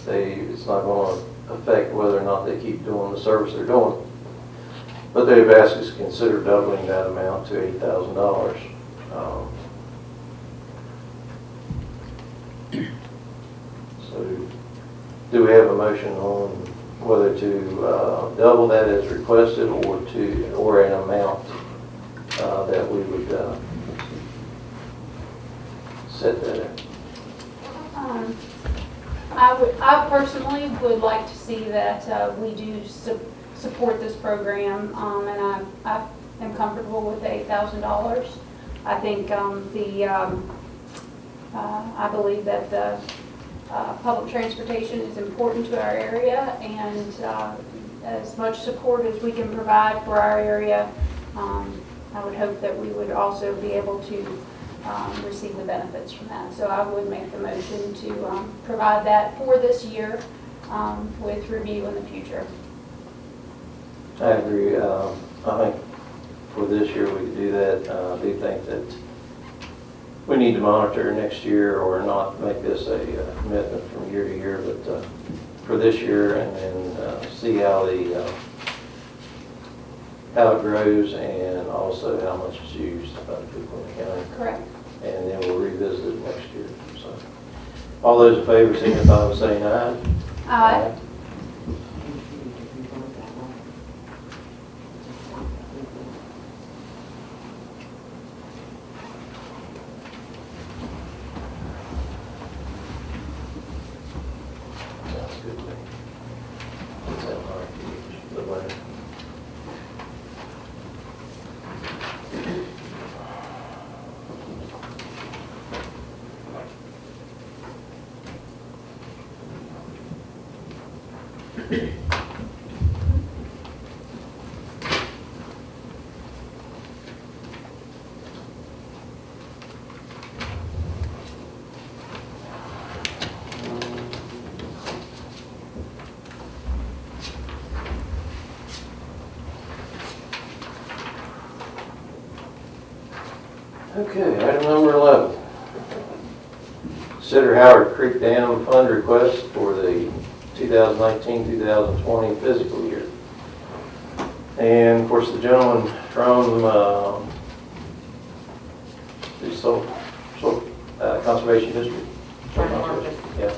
It's not going to affect whether or not they keep doing the service they're doing. But they've asked us to consider doubling that amount to $8,000. So, do we have a motion on whether to double that as requested, or an amount that we would set that at? I personally would like to see that we do support this program, and I am comfortable with the $8,000. I think I believe that the public transportation is important to our area, and as much support as we can provide for our area, I would hope that we would also be able to receive the benefits from that. So I would make the motion to provide that for this year with review in the future. I agree. I think for this year we could do that. I do think that we need to monitor next year, or not make this a commitment from year to year, but for this year, and then see how it grows, and also how much is used by the people in the county. Correct. And then we'll revisit it next year. So, all those in favor signify by saying aye. Aye. Sounds good to me. Is that all right? The letter. Okay, item number 11. Consider Howard Creek Dam fund request for the 2019-2020 fiscal year. And of course, the gentleman from the Conservation District, yeah,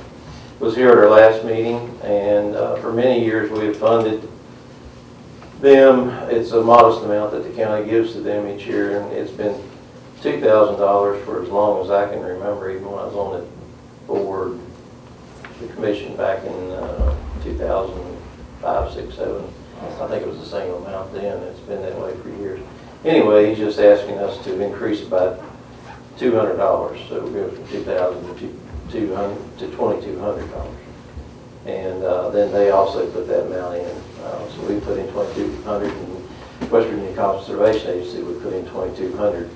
was here at our last meeting, and for many years we have funded them. It's a modest amount that the county gives to them each year, and it's been $2,000 for as long as I can remember, even when I was on the board, the commission back in 2005, 6, 7. I think it was the same amount then. It's been that way for years. Anyway, he's just asking us to increase it by $200, so we go from $2,000 to $2,200. And then they also put that amount in. So we put in $2,200, and West Virginia Conservation Agency would put in $2,200.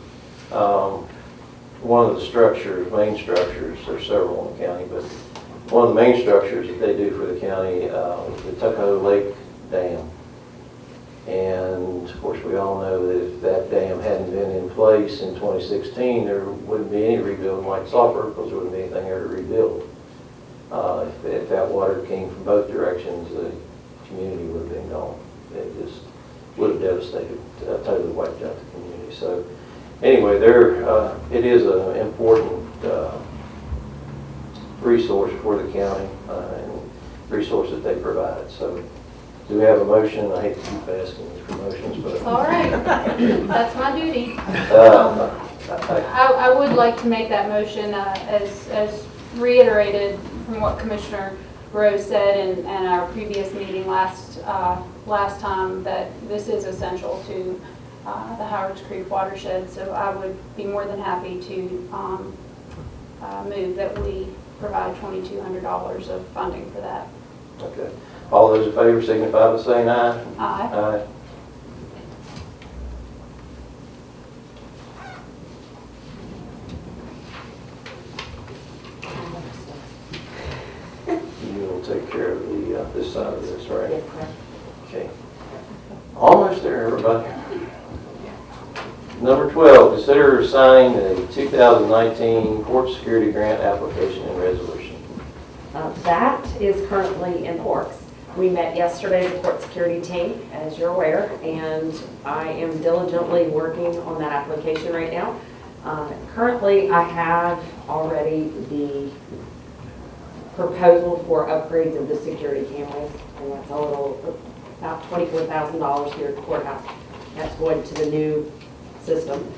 One of the structures, main structures, there's several in the county, but one of the main structures that they do for the county is the Tuckahoe Lake Dam. And of course, we all know that if that dam hadn't been in place in 2016, there wouldn't be any rebuilding like Sulphur, because there wouldn't be anything there to rebuild. If that water came from both directions, the community would have been gone. It just would have devastated, totally wiped out the community. So anyway, it is an important resource for the county and resource that they provide. So do we have a motion? I hate to keep asking for motions, but All right, that's my duty. I I would like to make that motion as reiterated from what Commissioner Rose said in our previous meeting last time, that this is essential to the Howards Creek watershed. So I would be more than happy to move that we provide $2,200 of funding for that. Okay. All those in favor signify by saying aye. Aye. Aye. You will take care of this side of this, right? Yes, sir. Okay. Almost there, everybody. Number 12, consider signing the 2019 court security grant application and resolution. That is currently in the works. We met yesterday as a court security team, as you're aware, and I am diligently working on that application right now. Currently, I have already the proposal for upgrades of the security cameras, and that's a little, about $24,000 here at the courthouse. That's going to the new system.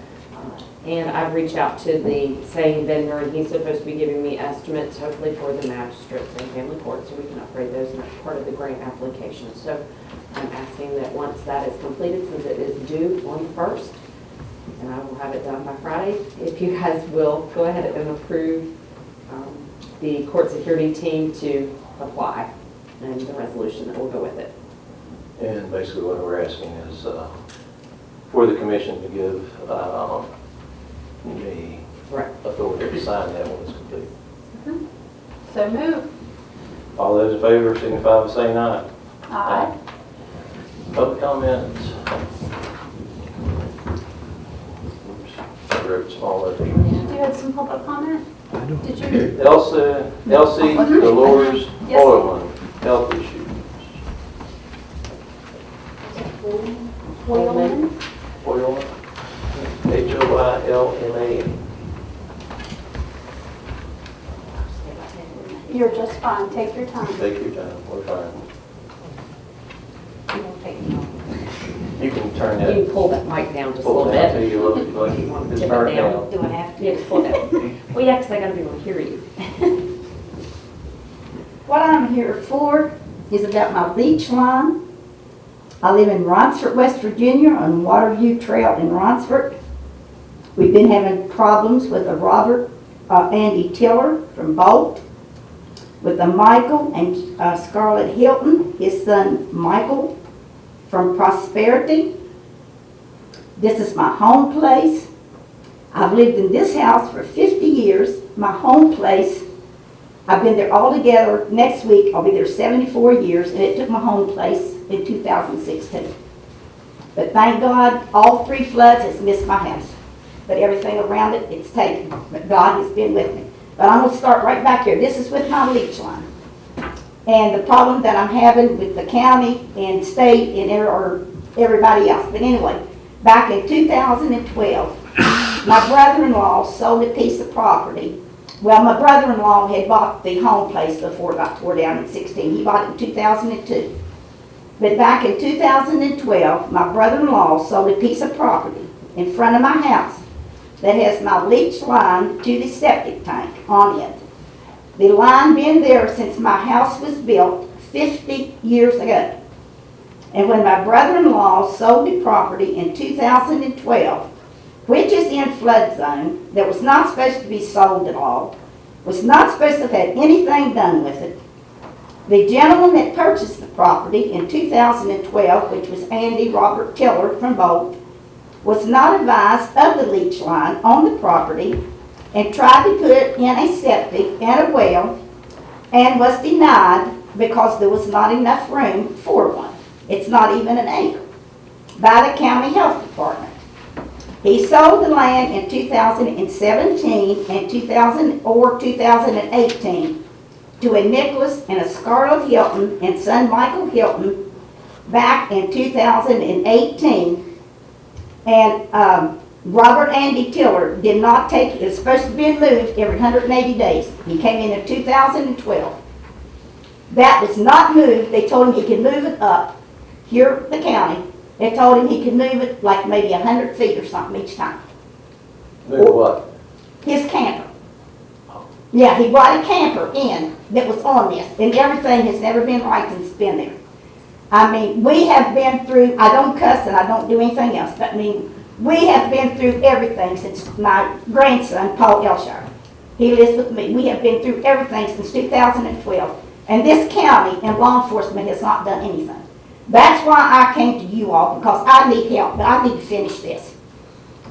And I've reached out to the same vendor, and he's supposed to be giving me estimates, hopefully for the magistrates and family court, so we can upgrade those, and that's part of the grant application. So I'm asking that once that is completed, since it is due on the 1st, and I will have it done by Friday, if you guys will go ahead and approve the court security team to apply, and the resolution that will go with it. And basically what we're asking is for the commission to give the authority to sign that when it's complete. So move. All those in favor signify by saying aye. Aye. Public comments. Oops, I wrote small letters. You had some public comment? Did you? Elsie Dolores Yes. Hoyland, health issues. Hoyland? Hoyland, Hoylman. You're just fine. Take your time. Take your time, we're fine. You can turn that. You can pull that mic down just a Pull little it down bit. till you look like You want to it's tip turned it down? down. Do I have to? Yeah, just pull it down. Well, yeah, because I got to be able to hear you. What I'm here for is about my beach line. I live in Ronsford, West Virginia, on Waterview Trail in Ronsford. We've been having problems with a Robert Andy Tiller from Bolt, with a Michael and Scarlett Hilton, his son Michael from Prosperity. This is my home place. I've lived in this house for 50 years, my home place. I've been there all together. Next week, I'll be there 74 years, and it took my home place in 2016. But thank God, all 3 floods has missed my house. But everything around it, it's taken. But God has been with me. But I'm going to start right back here. This is with my leach line. And the problem that I'm having with the county and state and everybody else. But anyway, back in 2012, my brother-in-law sold a piece of property. Well, my brother-in-law had bought the home place before it got tore down in 16. He bought it in 2002. But back in 2012, my brother-in-law sold a piece of property in front of my house that has my leach line to the septic tank on it. The line been there since my house was built 50 years ago. And when my brother-in-law sold the property in 2012, which is in flood zone, that was not supposed to be sold at all, was not supposed to have had anything done with it, the gentleman that purchased the property in 2012, which was Andy Robert Tiller from Bolt, was not advised of the leach line on the property and tried to put in a septic and a well and was denied because there was not enough room for one. It's not even an acre by the county health department. He sold the land in 2017 and 2018 to a Nicholas and a Scarlett Hilton and son Michael Hilton back in 2018. And Robert Andy Tiller did not take it. It was supposed to be moved every 180 days. He came in 2012. That was not moved. They told him he could move it up here in the county. They told him he could move it like maybe 100 feet or something each time. Move what? His camper. Yeah, he brought a camper in that was on this, and everything has never been right since it's been there. I mean, we have been through, I don't cuss and I don't do anything else, but I mean, we have been through everything since my grandson, Paul Elshire. He lives with me. We have been through everything since 2012. And this county and law enforcement has not done anything. That's why I came to you all, because I need help, but I need to finish this.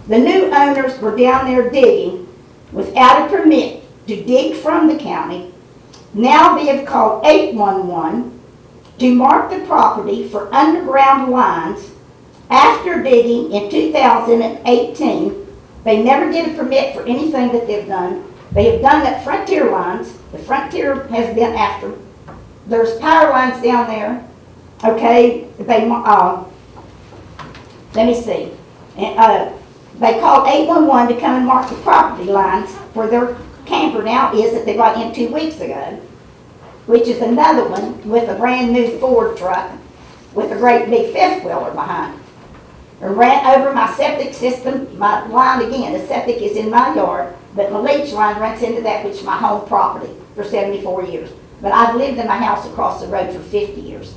The new owners were down there digging without a permit to dig from the county. Now they have called 811 to mark the property for underground lines after digging in 2018. They never did a permit for anything that they've done. They have done that frontier lines. The frontier has been after. There's power lines down there. Okay, they, let me see. They called 811 to come and mark the property lines where their camper now is that they got in 2 weeks ago, which is another one with a brand new Ford truck with a great big fifth wheeler behind it. And ran over my septic system, my line again. The septic is in my yard, but my leach line runs into that, which is my home property for 74 years. But I've lived in my house across the road for 50 years.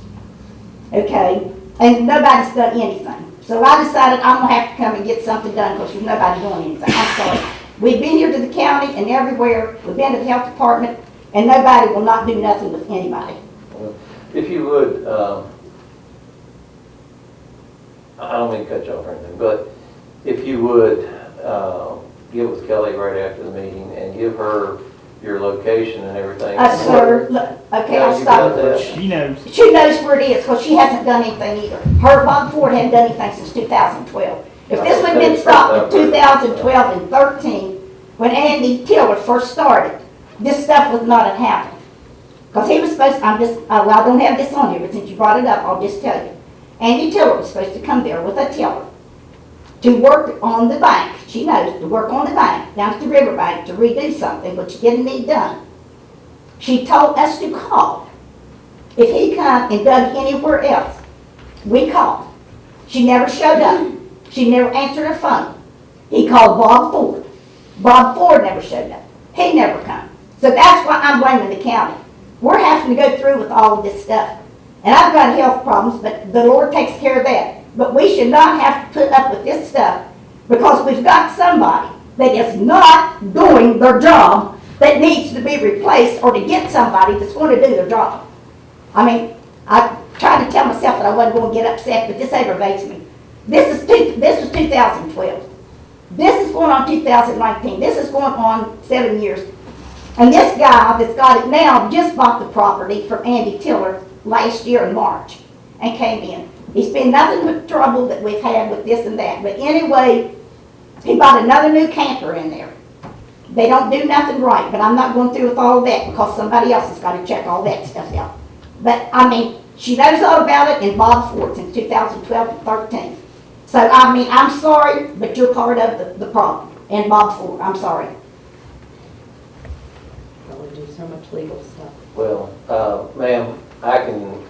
Okay, and nobody's done anything. So I decided I'm gonna have to come and get something done because there's nobody doing anything. I'm sorry. We've been here to the county and everywhere. We've been to the health department, and nobody will not do nothing with anybody. If you would, I don't mean to cut you off or anything, but if you would get with Kelly right after the meeting and give her your location and everything. Sir, look, okay, I'll stop. She knows. She knows where it is because she hasn't done anything either. Her Bob Ford hadn't done anything since 2012. If this would have been stopped in 2012 and 13, when Andy Tiller first started, this stuff would not have happened. Because he was supposed to, well, I don't have this on here, but since you brought it up, I'll just tell you. Andy Tiller was supposed to come there with a tiller to work on the bank. She knows, to work on the bank, down at the riverbank, to redo something, which didn't need done. She told us to call. If he come and dug anywhere else, we called. She never showed up. She never answered her phone. He called Bob Ford. Bob Ford never showed up. He never come. So that's why I'm blaming the county. We're having to go through with all of this stuff. And I've got health problems, but the Lord takes care of that. But we should not have to put up with this stuff because we've got somebody that is not doing their job that needs to be replaced or to get somebody that's going to do their job. I mean, I tried to tell myself that I wasn't going to get upset, but this aggravates me. This was 2012. This is going on 2019. This is going on 7 years. And this guy that's got it now just bought the property from Andy Tiller last year in March and came in. He's been nothing but trouble that we've had with this and that. But anyway, he bought another new camper in there. They don't do nothing right, but I'm not going through with all of that because somebody else has got to check all that stuff out. But, I mean, she knows all about it in Bob Ford since 2012 and 13. So, I mean, I'm sorry, but you're part of the problem. And Bob Ford, I'm sorry. Probably do so much legal stuff. Well, ma'am, I can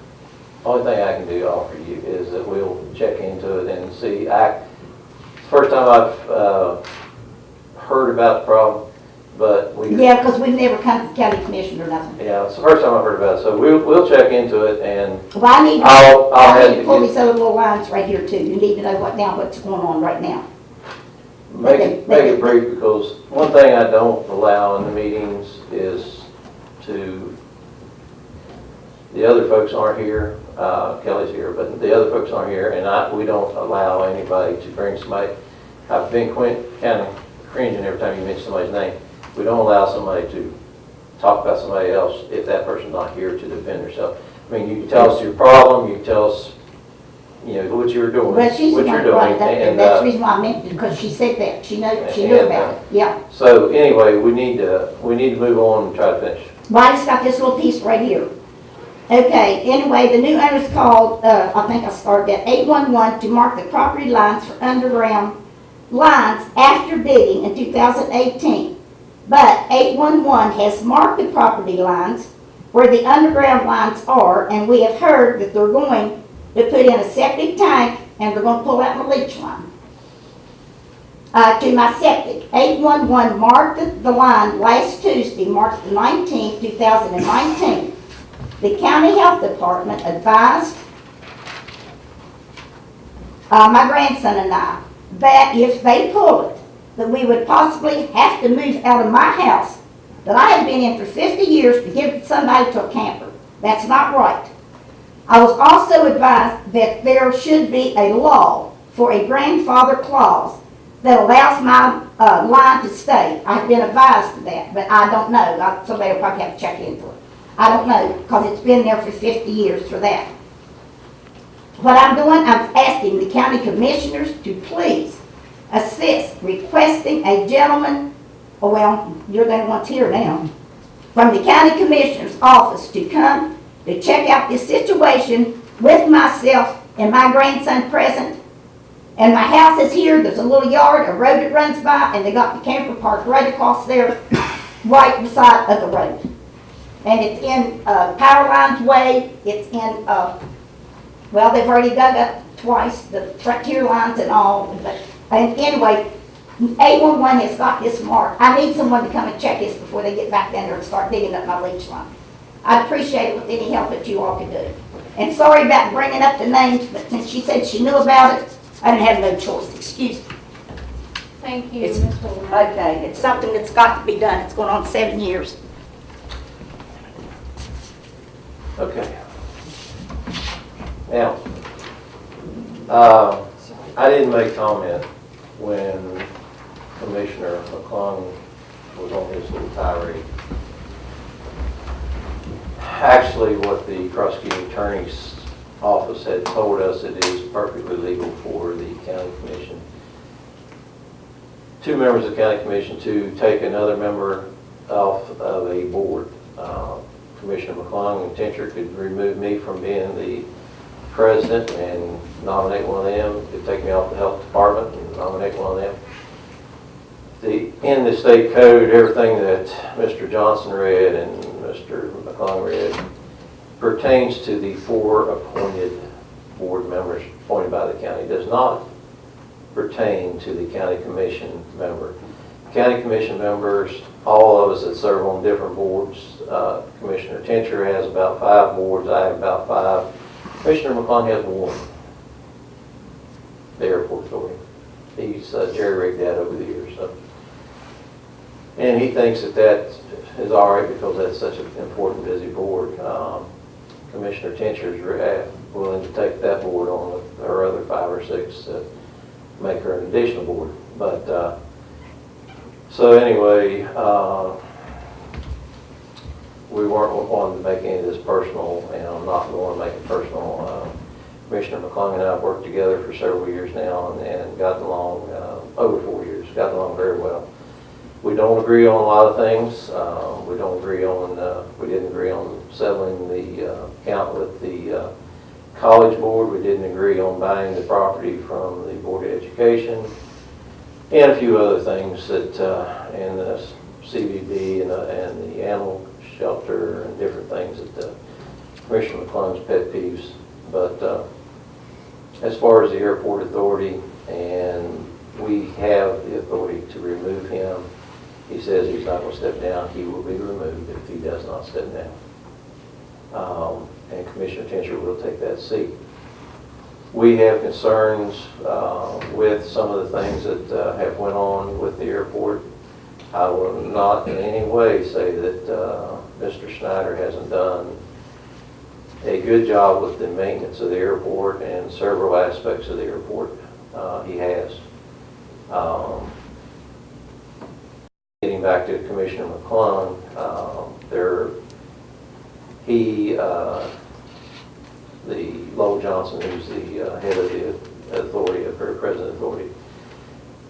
only thing I can do to offer you is that we'll check into it and see. First time I've heard about the problem, but we. Yeah, because we've never come to the county commission or nothing. Yeah, it's the first time I've heard about it, so we'll check into it and. Well, I need have to pull these other little lines right here too. You need to know what's going on right now. Make it brief, because one thing I don't allow in the meetings is the other folks aren't here, Kelly's here, but the other folks aren't here, and we don't allow anybody to bring somebody. I've been kind of cringing every time you mention somebody's name. We don't allow somebody to talk about somebody else if that person's not here to defend herself. I mean, you can tell us your problem, you can tell us, what you're doing. Well, she's the what one you're brought doing, it up, and that's the reason why I mentioned it, because she said that. She knew about it, yeah. So anyway, we need to move on and try to finish. Well, I just got this little piece right here. Okay, anyway, the new owners called, I think I started at 811 to mark the property lines for underground lines after digging in 2018. But 811 has marked the property lines where the underground lines are, and we have heard that they're going to put in a septic tank and they're going to pull out the leach line. To my septic, 811 marked the line last Tuesday, March the 19th, 2019. The county health department advised my grandson and I that if they pull it, that we would possibly have to move out of my house that I have been in for 50 years to give somebody to a camper. That's not right. I was also advised that there should be a law for a grandfather clause that allows my line to stay. I've been advised of that, but I don't know. Somebody will probably have to check into it. I don't know, because it's been there for 50 years for that. What I'm doing, I'm asking the county commissioners to please assist, requesting a gentleman, you're the only ones here now, from the county commissioner's office to come to check out this situation with myself and my grandson present. And my house is here, there's a little yard, a road that runs by, and they got the camper parked right across there, right beside of the road. And it's in Power Lines Way, it's in, they've already dug up twice, the frontier lines and all, and anyway, 811 has got this marked. I need someone to come and check this before they get back down there and start digging up my leach line. I'd appreciate it with any help that you all could do. And sorry about bringing up the names, but since she said she knew about it, I didn't have no choice. Excuse me. Thank you, Ms. Holden. Okay, it's something that's got to be done. It's going on 7 years. Okay. Now, I didn't make comment when Commissioner McClung was on his little tirade. Actually, what the prosecuting attorney's office had told us, it is perfectly legal for the county commission, 2 members of the county commission, to take another member off of a board. Commissioner McClung and Tincher could remove me from being the president and nominate one of them, could take me off the health department and nominate one of them. In the state code, everything that Mr. Johnson read and Mr. McClung read pertains to the 4 appointed board members appointed by the county. It does not pertain to the county commission member. County commission members, all of us that serve on different boards, Commissioner Tincher has about 5 boards, I have about 5. Commissioner McClung has 1. The airport authority. He's jerry-rigged that over the years. So. And he thinks that is all right because that's such an important, busy board. Commissioner Tincher is willing to take that board on with her other 5 or 6 to make her an additional board. But so anyway, we weren't wanting to make any of this personal, and I'm not going to make it personal. Commissioner McClung and I have worked together for several years now and gotten along, over 4 years, gotten along very well. We don't agree on a lot of things. We don't agree on, we didn't agree on settling the account with the college board. We didn't agree on buying the property from the Board of Education, and a few other things that, and the CVB and the animal shelter and different things that Commissioner McClung's pet peeves. But as far as the airport authority, and we have the authority to remove him, he says he's not going to step down. He will be removed if he does not step down. And Commissioner Tincher will take that seat. We have concerns with some of the things that have went on with the airport. I will not in any way say that Mr. Snyder hasn't done a good job with the maintenance of the airport and several aspects of the airport. He has. Getting back to Commissioner McClung, the Lowell Johnson, who's the head of the authority, or president of the authority,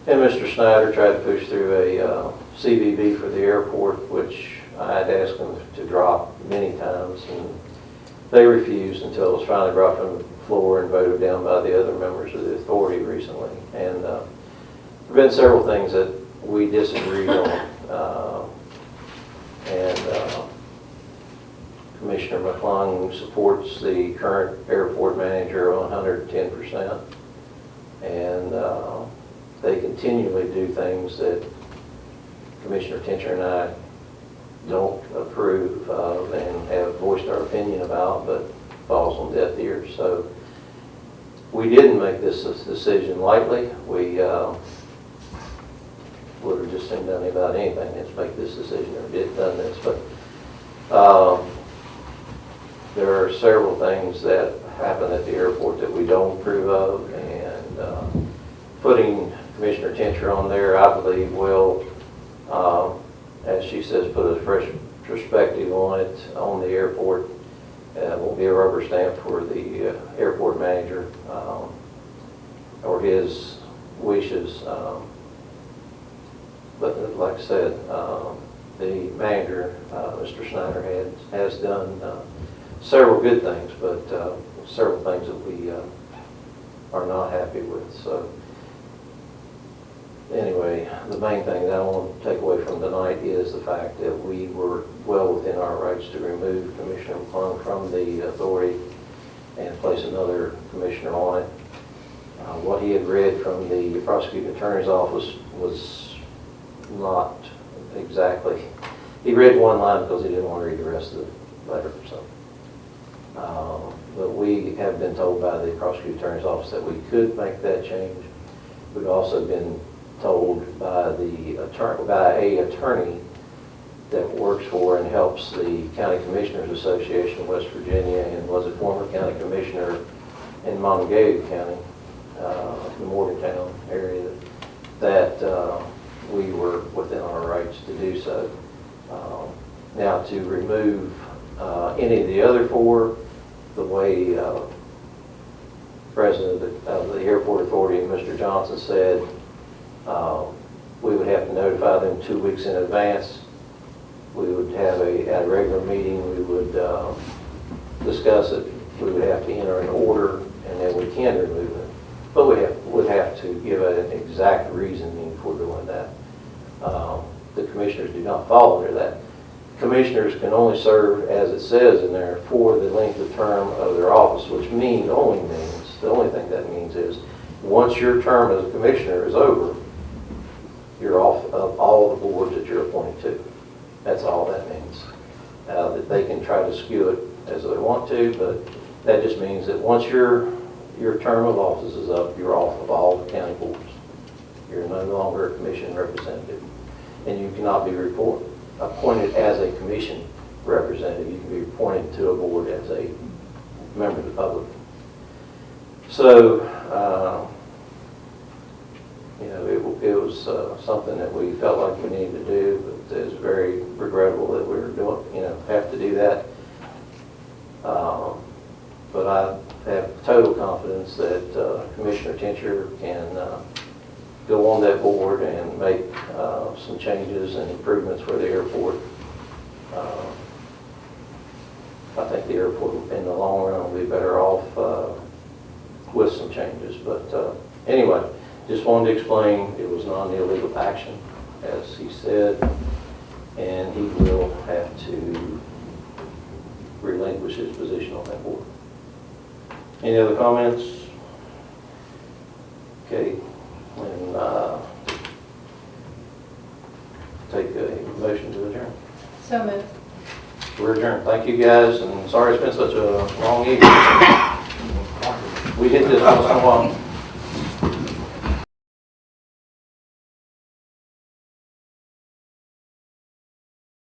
and Mr. Snyder tried to push through a CVB for the airport, which I had asked them to drop many times, and they refused until it was finally brought from the floor and voted down by the other members of the authority recently. And there have been several things that we disagreed on. Commissioner McClung supports the current airport manager 110%. And they continually do things that Commissioner Tincher and I don't approve of and have voiced our opinion about, but falls on deaf ears. So we didn't make this decision lightly. We would have just done about anything to make this decision or done this. But there are several things that happen at the airport that we don't approve of, and putting Commissioner Tincher on there, I believe, will, as she says, put a fresh perspective on it, on the airport. It won't be a rubber stamp for the airport manager or his wishes. But like I said, the manager, Mr. Snyder, has done several good things, but several things that we are not happy with. So anyway, the main thing that I want to take away from tonight is the fact that we were well within our rights to remove Commissioner McClung from the authority and place another commissioner on it. What he had read from the prosecuting attorney's office was not exactly, he read one line because he didn't want to read the rest of the letter. So, but we have been told by the prosecuting attorney's office that we could make that change. We've also been told by a attorney that works for and helps the County Commissioners Association of West Virginia and was a former county commissioner in Montague County, the Morgantown area, that we were within our rights to do so. Now, to remove any of the other four, the way President of the Airport Authority, Mr. Johnson, said, we would have to notify them 2 weeks in advance. We would have at a regular meeting, we would discuss it. We would have to enter an order, and then we can remove it. But we would have to give an exact reasoning for doing that. The commissioners do not fall under that. Commissioners can only serve, as it says in there, for the length of term of their office, which the only thing that means is once your term as a commissioner is over, you're off of all the boards that you're appointed to. That's all that means. That they can try to skew it as they want to, but that just means that once your term of office is up, you're off of all the county boards. You're no longer a commission representative. And you cannot be appointed as a commission representative. You can be appointed to a board as a member of the public. So, it was something that we felt like we needed to do, but it's very regrettable that we were have to do that. But I have total confidence that Commissioner Tincher can go on that board and make some changes and improvements for the airport. I think the airport in the long run will be better off with some changes. But anyway, just wanted to explain it was not an illegal action, as he said, and he will have to relinquish his position on that board. Any other comments? Okay, and take a motion to adjourn. So moved. We're adjourned. Thank you guys, and sorry it's been such a long evening. We hit this once in a while.